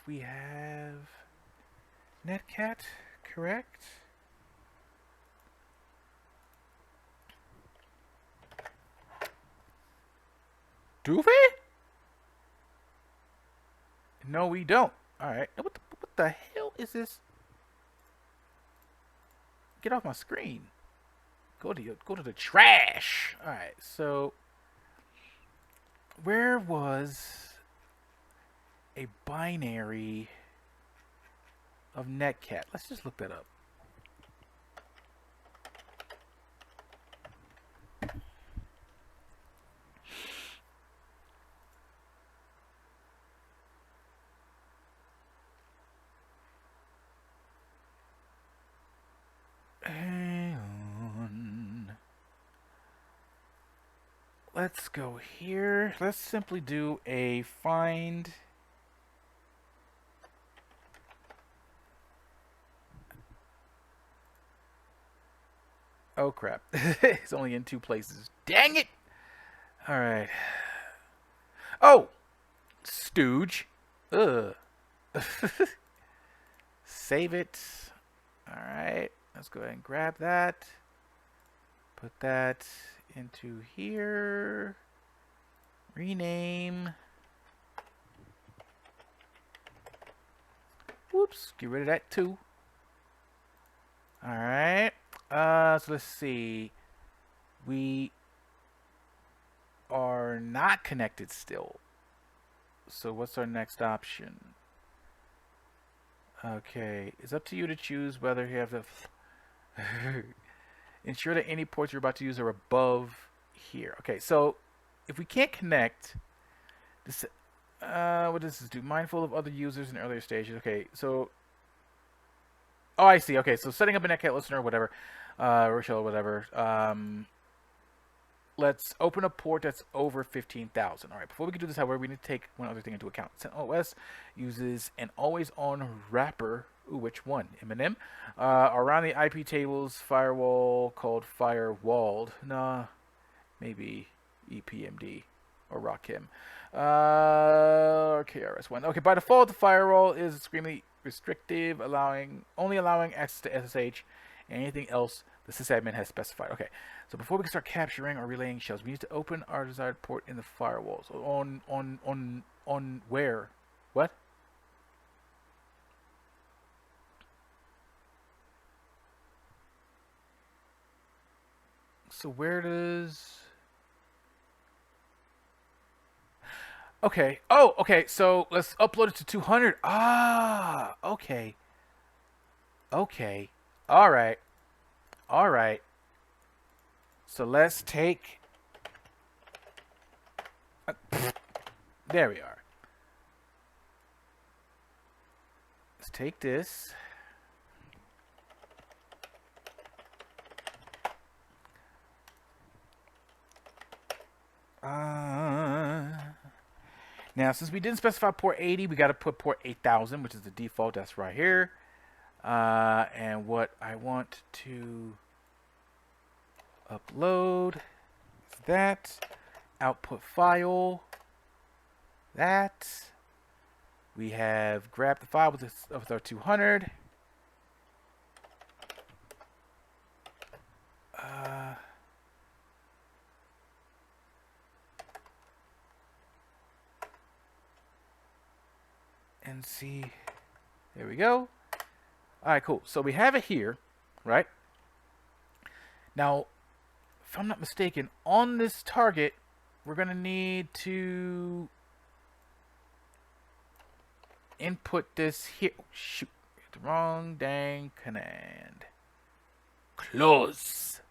we have netcat, correct? Do we? No, we don't. All right. What the hell is this? Get off my screen. Go to the trash. All right. So, where was a binary of netcat? Let's just look that up. Hang on. Let's go here. Let's simply do a find. Oh crap. It's only in 2 places. Dang it! Alright. Oh! Stooge. Ugh. Save it. Alright. Let's go ahead and grab that. Put that into here. Rename. Whoops. Get rid of that too. Alright. So let's see. We are not connected still. So what's our next option? Okay. It's up to you to choose whether you have to... Ensure that any ports you're about to use are above here. Okay, so if we can't connect, this, what does this do? Mindful of other users in earlier stages. Okay, so, oh, I see. Okay, so setting up a netcat listener or whatever, Rochelle or whatever. Let's open a port that's over 15,000. All right, before we can do this, however, we need to take one other thing into account. CentOS uses an always-on wrapper. Ooh, which one? M&M? Around the IP tables firewall called firewalled. Nah, maybe EPMD or ROCKIM. KRS-One. Okay, by default, the firewall is extremely restrictive, only allowing access to SSH and anything else the sysadmin has specified. Okay, so before we can start capturing or relaying shells, we need to open our desired port in the firewall. So on where? What? So where does... Okay. Oh, okay. So let's upload it to 200. Ah, okay. Okay. All right. All right. So let's take... there we are. Let's take this. Now, since we didn't specify port 80, we got to put port 8000, which is the default. That's right here. And what I want to upload is that output file. That we have grabbed the file with our 200. And see, there we go. All right, cool. So we have it here, right? Now, if I'm not mistaken, on this target, we're going to need to input this here. Oh, shoot. The wrong dang command. Close.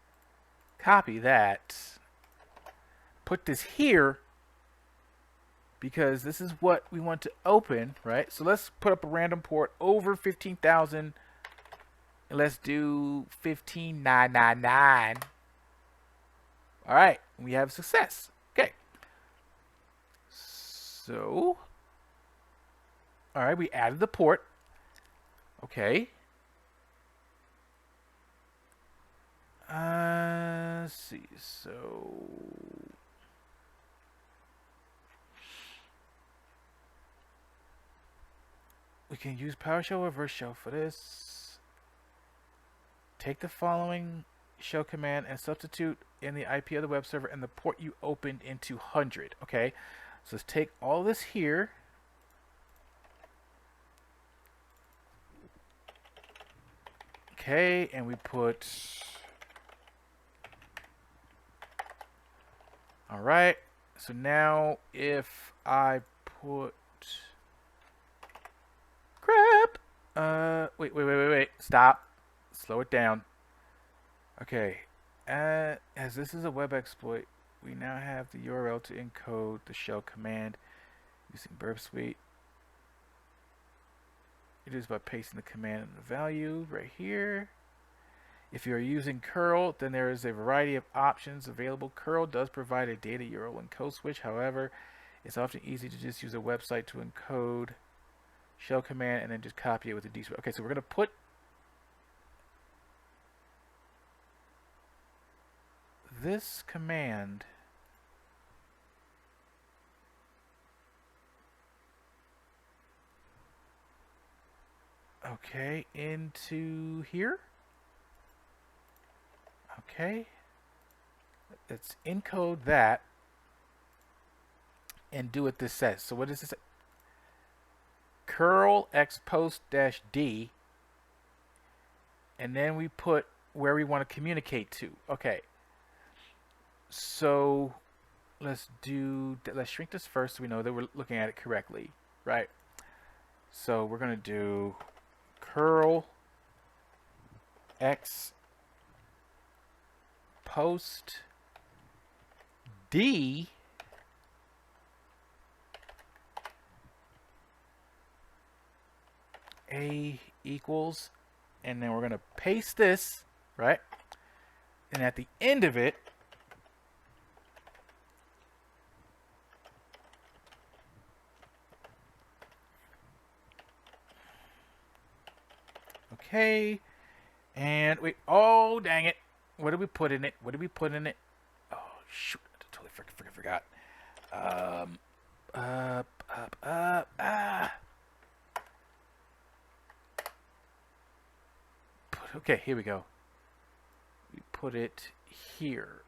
Copy that. Put this here because this is what we want to open, right? So let's put up a random port over 15,000 and let's do 15,999. All right, we have success. Okay. So, all right, we added the port. Okay. Let's see. So we can use PowerShell or reverse shell for this. Take the following shell command and substitute in the IP of the web server and the port you opened into 100. Okay, so let's take all this here. Okay, and we put. All right, so now if I put. Crap! Wait. Stop. Slow it down. Okay. As this is a web exploit, we now have the URL to encode the shell command using Burp Suite. It is by pasting the command and the value right here. If you're using curl, then there is a variety of options available. Curl does provide a data URL encode switch. However, it's often easy to just use a website to encode shell command and then just copy it with a D. Okay, so we're going to put this command into here. Okay, let's encode that and do what this says. So what does this say? Curl x post -d, and then we put where we want to communicate to. Okay, so let's shrink this first so we know that we're looking at it correctly, right? So we're going to do curl x post d a equals, and then we're going to paste this, right? And at the end of it, okay, and wait, oh dang it, what did we put in it? Oh shoot, I totally forgot. Okay, here we go. We put it here.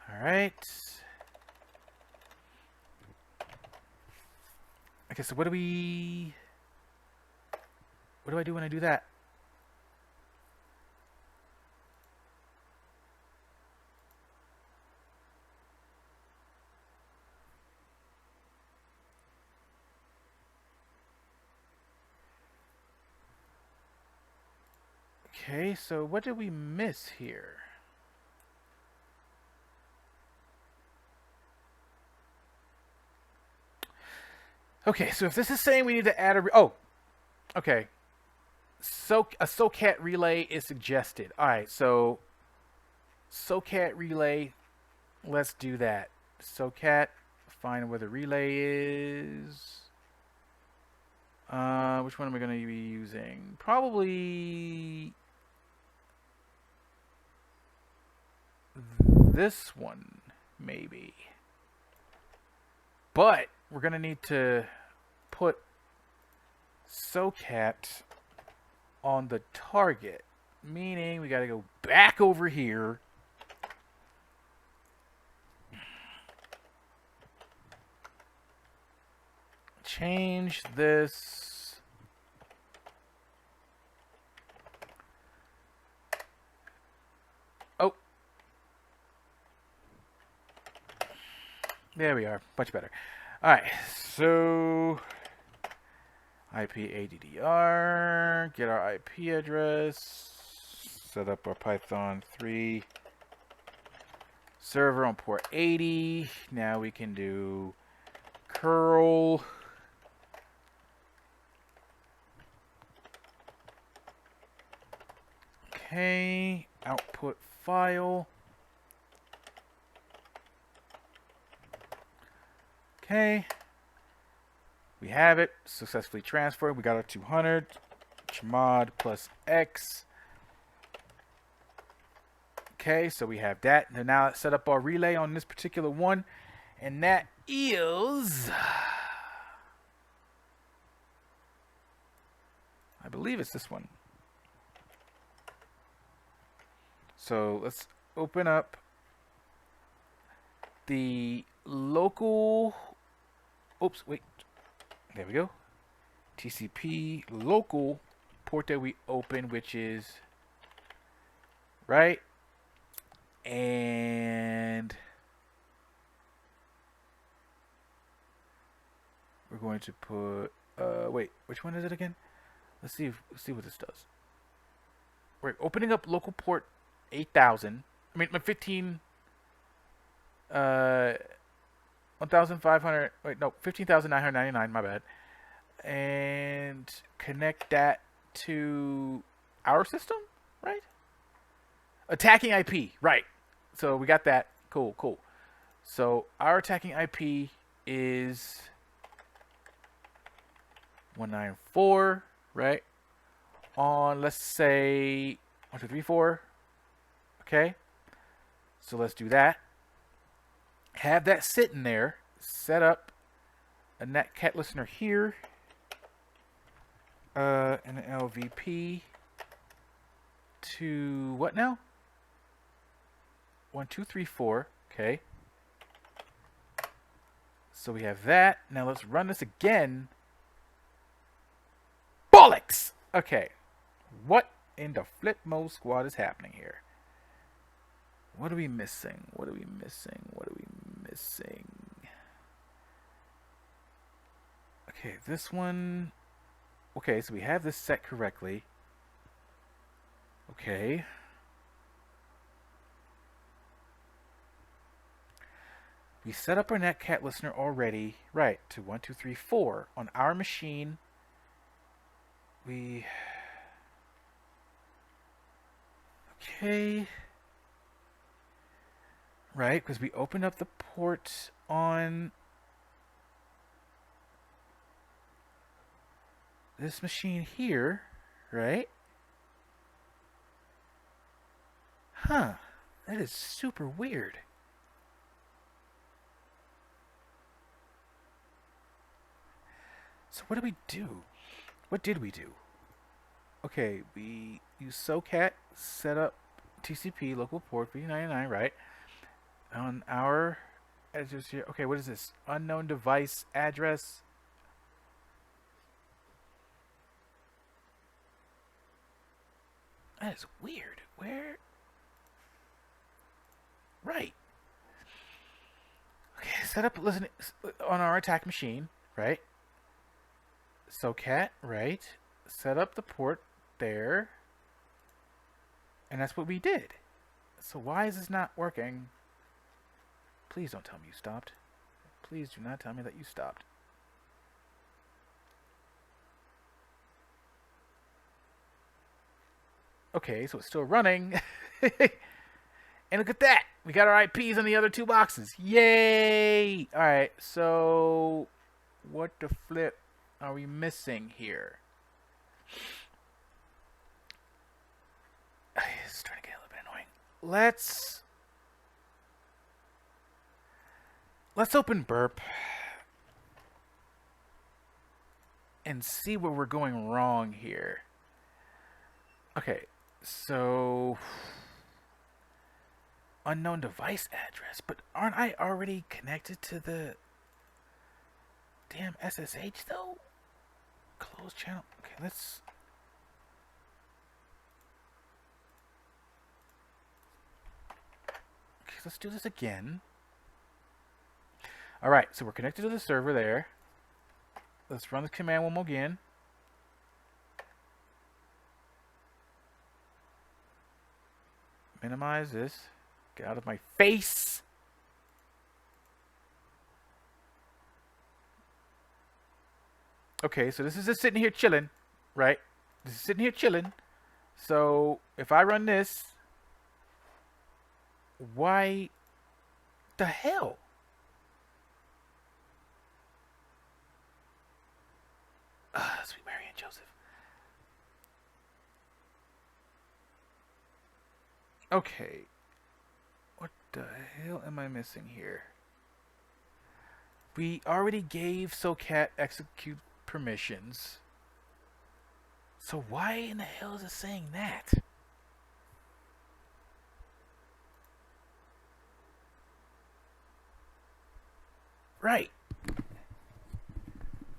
All right. Okay, so what do I do when I do that? Okay, so what did we miss here? Okay, so if this is saying we need to add okay. So a SOCAT relay is suggested. All right, so SOCAT relay, let's do that. SOCAT, find where the relay is. Which one am I going to be using? Probably this one, maybe. But we're going to need to put SOCAT on the target, meaning we got to go back over here. Change this. Oh, There we are. Much better. Alright, so IP ADDR, get our IP address, set up our Python 3 server on port 80. Now we can do curl okay, output file. Okay, we have it successfully transferred. We got our 200 chmod plus x. Okay, so we have that. And now let's set up our relay on this particular one, and that is, I believe it's this one. So let's open up the local, oops, wait, there we go. TCP local port that we open, which is right, and we're going to put wait, which one is it again? Let's see what this does. We're opening up local port 8000. I mean 15 1500, wait, no, 15,999, my bad. And connect that to our system, right? Attacking IP, right. So we got that. Cool, cool. So our attacking IP is 194, right? On, let's say, 1234. Okay. So let's do that. Have that sitting there. Set up a netcat listener here. An LVP to what now? 1234. Okay. So we have that. Now let's run this again. Bollocks! Okay. What in the Flipmo squad is happening here? What are we missing? What are we missing? What are we missing? Okay, this one. Okay, so we have this set correctly. Okay. We set up our netcat listener already, right, to 1234 on our machine. We. Okay. Right, because we opened up the port on this machine here, right? Huh. That is super weird. So what did we do? What did we do? Okay, we use SOCAT, set up TCP local port 399, right? On our address here. Okay, what is this? Unknown device address. That is weird. Where? Right. Okay, set up listening on our attack machine, right? SOCAT, right? Set up the port there. And that's what we did. So why is this not working? Please don't tell me you stopped. Please do not tell me that you stopped. Okay, so it's still running. And look at that. We got our IPs on the other two boxes. Yay! Alright, so what the flip are we missing here? This is starting to get a little bit annoying. Let's open Burp and see where we're going wrong here. Okay, so unknown device address, but aren't I already connected to the damn SSH though? Close channel. Okay, let's do this again. All right, so we're connected to the server there. Let's run the command one more again. Minimize this. Get out of my face. Okay, so this is just sitting here chilling, right? This is sitting here chilling. So if I run this, why the hell? Sweet Mary and Joseph. Okay. What the hell am I missing here? We already gave SoCat execute permissions. So why in the hell is it saying that? Right.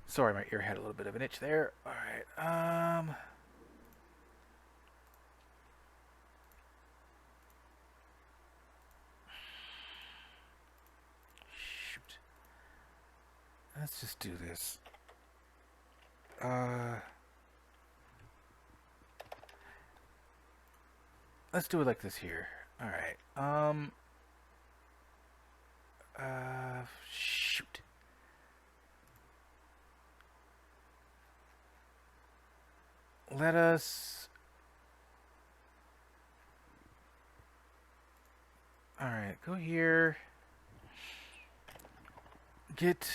Sorry, my ear had a little bit of an itch there. Alright, shoot. Let's just do this. Let's do it like this here. Alright, shoot. Let us... Alright, go here. Git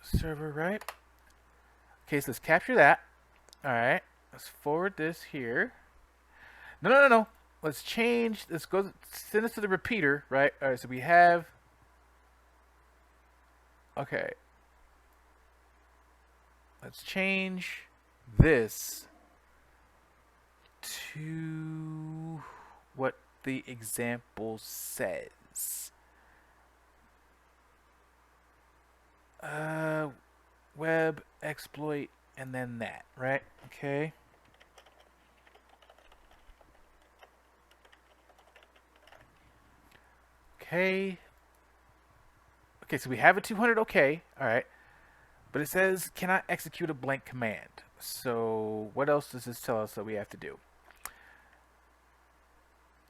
Server, right? Okay, so let's capture that. Alright, let's forward this here. No. Let's change. Let's go send this to the repeater, right? Alright, so we have... Okay. Let's change this to what the example says. Web exploit and then that, right? Okay. Okay. Okay, so we have a 200 okay. Alright. But it says cannot execute a blank command. So what else does this tell us that we have to do?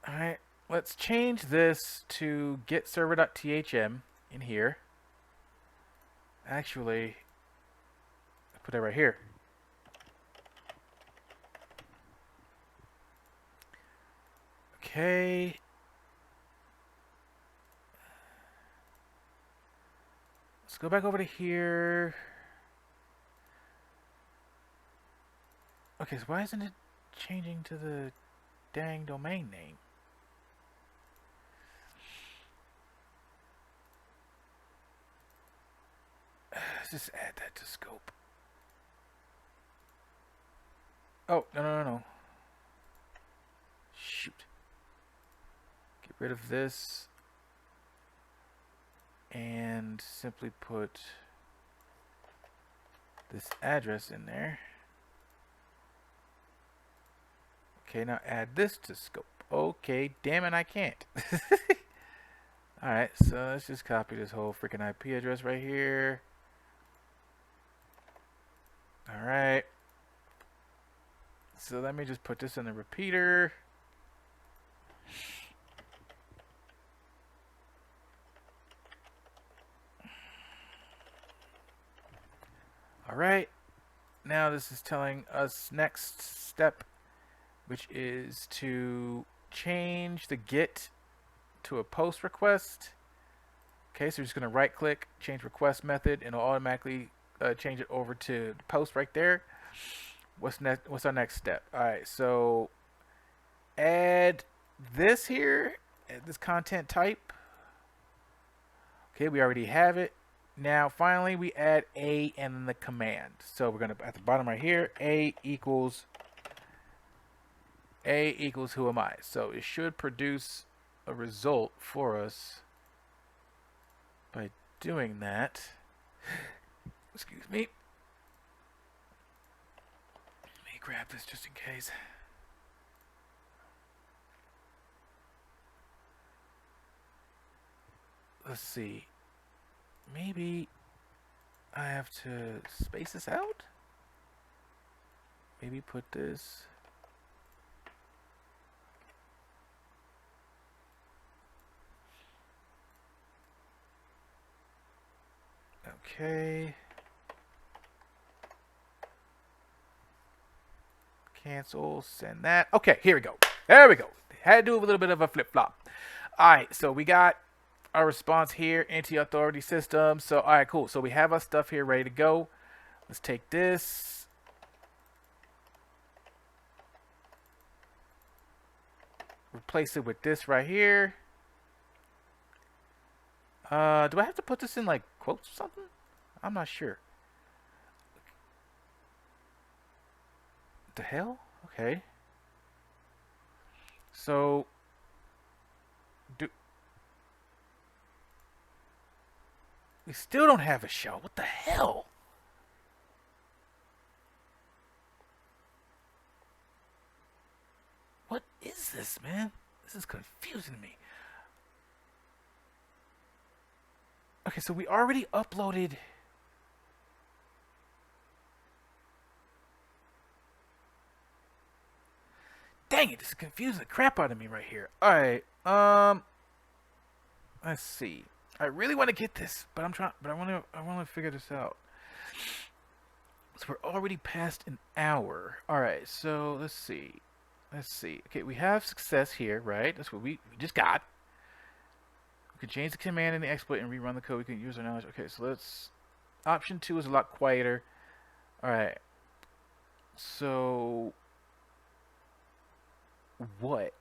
Alright. Let's change this to getserver.thm in here. Actually, put that right here. Okay. Let's go back over to here. Okay, so why isn't it changing to the dang domain name? Let's just add that to scope. Oh, no. Shoot. Get rid of this. And simply put this address in there. Okay, now add this to scope. Okay, damn it, I can't. Alright, so let's just copy this whole freaking IP address right here. Alright. So let me just put this in the repeater. Alright. Now this is telling us next step, which is to change the get to a post request. Okay, so we're just going to right click, change request method, and it'll automatically change it over to post right there. What's next? What's our next step? Alright, so add this here, add this content type. Okay, we already have it. Now finally we add a and then the command. So we're going to, at the bottom right here, a equals who am I. So it should produce a result for us by doing that. Excuse me. Let me grab this just in case. let's see. Maybe I have to space this out? Maybe put this... Okay. Cancel, send that. Okay, here we go. There we go. Had to do a little bit of a flip-flop. Alright, so we got our response here, anti-authority system. So, alright, cool. So we have our stuff here ready to go. Let's take this. Replace it with this right here. Do I have to put this in like quotes or something? I'm not sure. The hell? Okay. So we still don't have a show. What the hell? What is this, man? This is confusing me. Okay, so we already uploaded. Dang it, this is confusing the crap out of me right here. Alright, let's see. I really want to get this, but I wanna figure this out. So we're already past an hour. Alright, so let's see. Okay, we have success here, right? That's what we just got. We can change the command in the exploit and rerun the code. We can use our knowledge. Okay, so let's... Option 2 is a lot quieter. Alright. So... What?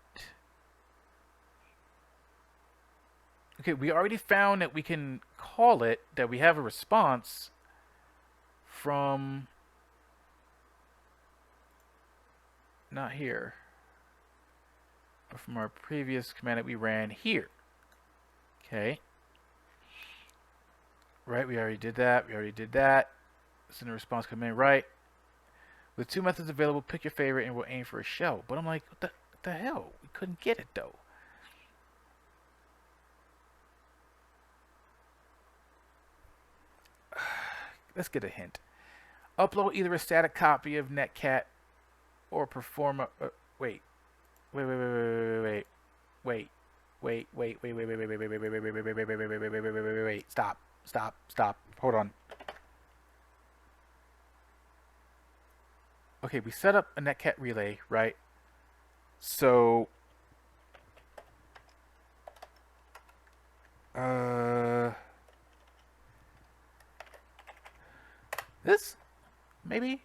Okay, we already found that we can call it, that we have a response from... Not here. But from our previous command that we ran here. Okay. Right, we already did that. Send a response command, right. With 2 methods available, pick your favorite and we'll aim for a shell. But I'm like, what the hell? We couldn't get it though. Let's get a hint. Upload either a static copy of netcat or perform a... Wait. Stop. Hold on. Okay, we set up a netcat relay, right? So... This? Maybe?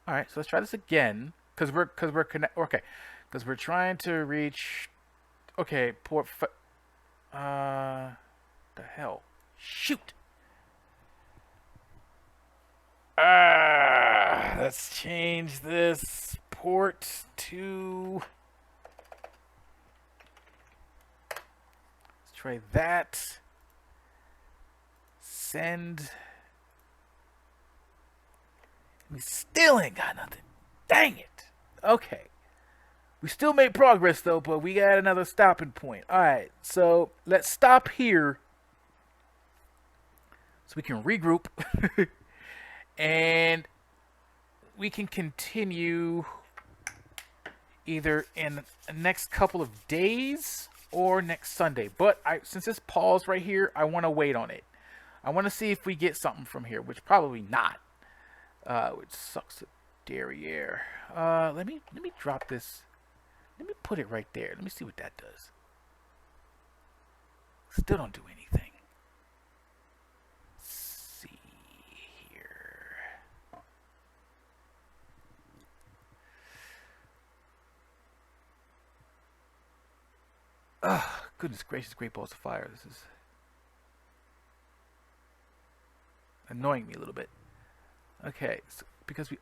Alright, so let's try this again. Because we're trying to reach... Okay, port... the hell? Shoot! Let's change this port to... Let's try that. Send... We still ain't got nothing. Dang it. Okay. We still made progress though, but we got another stopping point. Alright, so let's stop here so we can regroup and we can continue either in the next couple of days or next Sunday. But since it's paused right here, I want to wait on it. I want to see if we get something from here, which probably not. Which sucks to derriere. Let me drop this. Let me put it right there. Let me see what that does. Still don't do anything. Let's see here. Ugh, goodness gracious, great balls of fire. This is annoying me a little bit. Okay, so because we...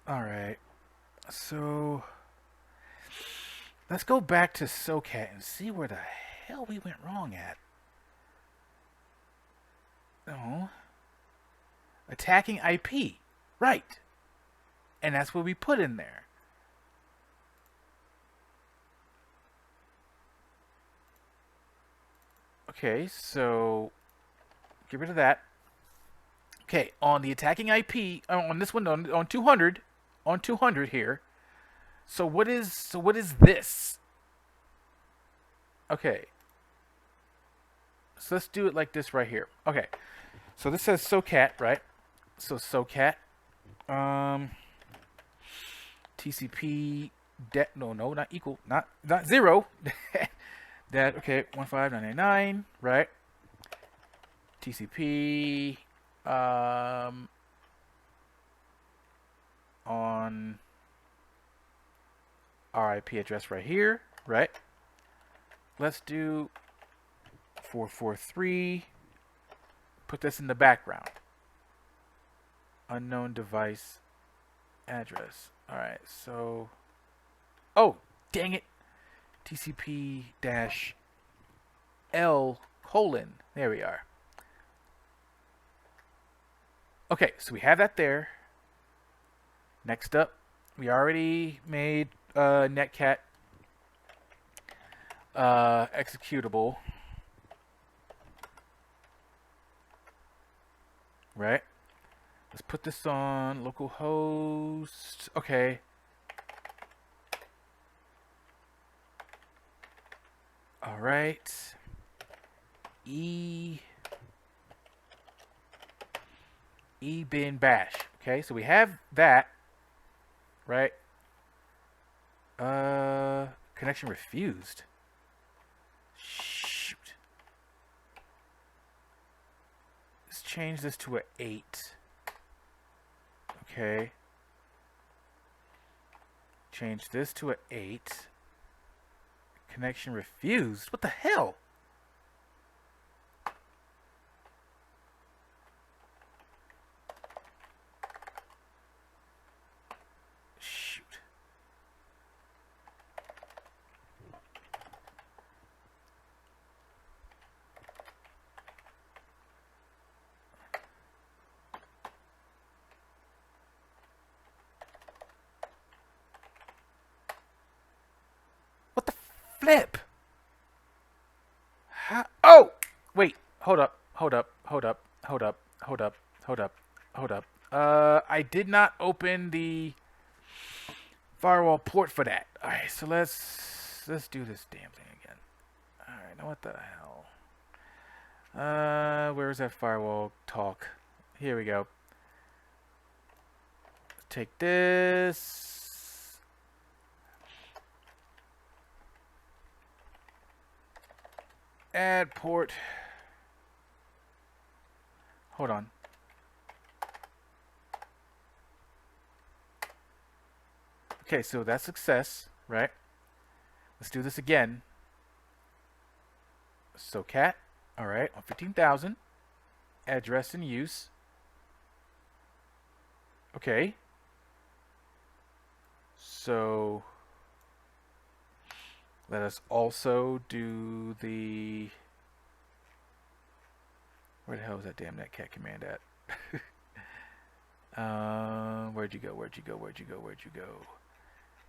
Alright, so... Let's go back to SOCAT and see where the hell we went wrong at. No. Attacking IP. Right. And that's what we put in there. Okay, so get rid of that. Okay, on the attacking IP, on this one, on 200, on 200 here. So what is this? Okay. So let's do it like this right here. Okay. So this says SOCAT, right? So SOCAT. TCP no, not equal, not 0. That okay, 15999, right? TCP on our IP address right here, right? Let's do 443. Put this in the background. Unknown device address. All right, so oh, dang it. TCP-L:. There we are. Okay, so we have that there. Next up, we already made netcat executable. Right? Let's put this on localhost. Okay. All right. bin bash. Okay, so we have that. Right? Connection refused. Shoot. Let's change this to an 8. Okay. Change this to an 8. Connection refused. What the hell? Shoot. What the flip? How? Oh! Wait. Hold up. I did not open the firewall port for that. Alright, so let's do this damn thing again. Alright, now what the hell? Where's that firewall talk? Here we go. Take this. Add port. Hold on. Okay, so that's success, right? Let's do this again. SOCAT, all right, on 15,000. Address in use. Okay. So let us also do the... Where the hell is that damn netcat command at? Where'd you go?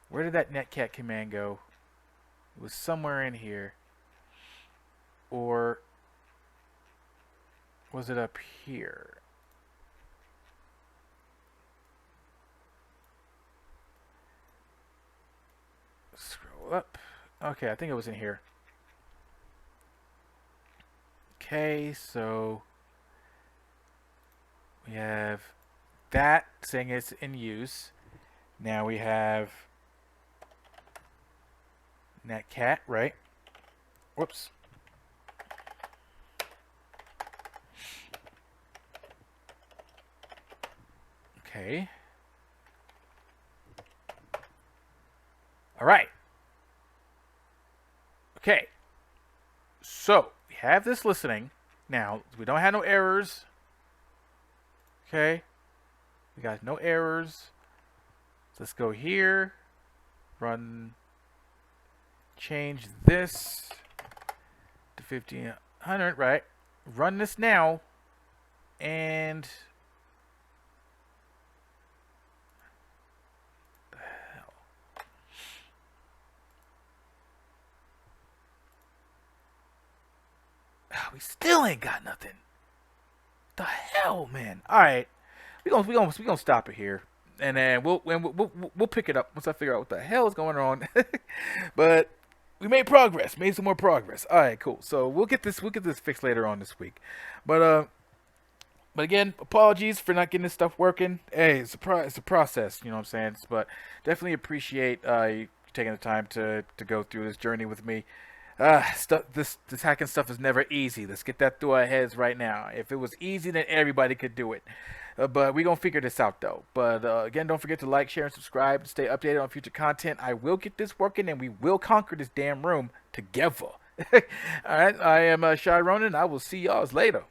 Where did that netcat command go? It was somewhere in here. Or was it up here? Scroll up. Okay, I think it was in here. Okay, so we have that saying it's in use. Now we have netcat, right? Whoops. Okay. All right. Okay. So we have this listening. Now, we don't have no errors. Okay. We got no errors. So let's go here. Run. Change this to 1500, right? Run this now. And We still ain't got nothing. The hell, man. All right, we gonna stop it here, and then we'll pick it up once I figure out what the hell is going on. But we made progress. Made some more progress. All right, cool. So we'll get this fixed later on this week. But again, apologies for not getting this stuff working. Hey, it's a process, you know what I'm saying? But definitely appreciate you taking the time to go through this journey with me. This hacking stuff is never easy. Let's get that through our heads right now. If it was easy, then everybody could do it. But we're going to figure this out, though. But again, don't forget to like, share, and subscribe. Stay updated on future content. I will get this working, and we will conquer this damn room together. All right, I am Shy Ronin. I will see y'all later.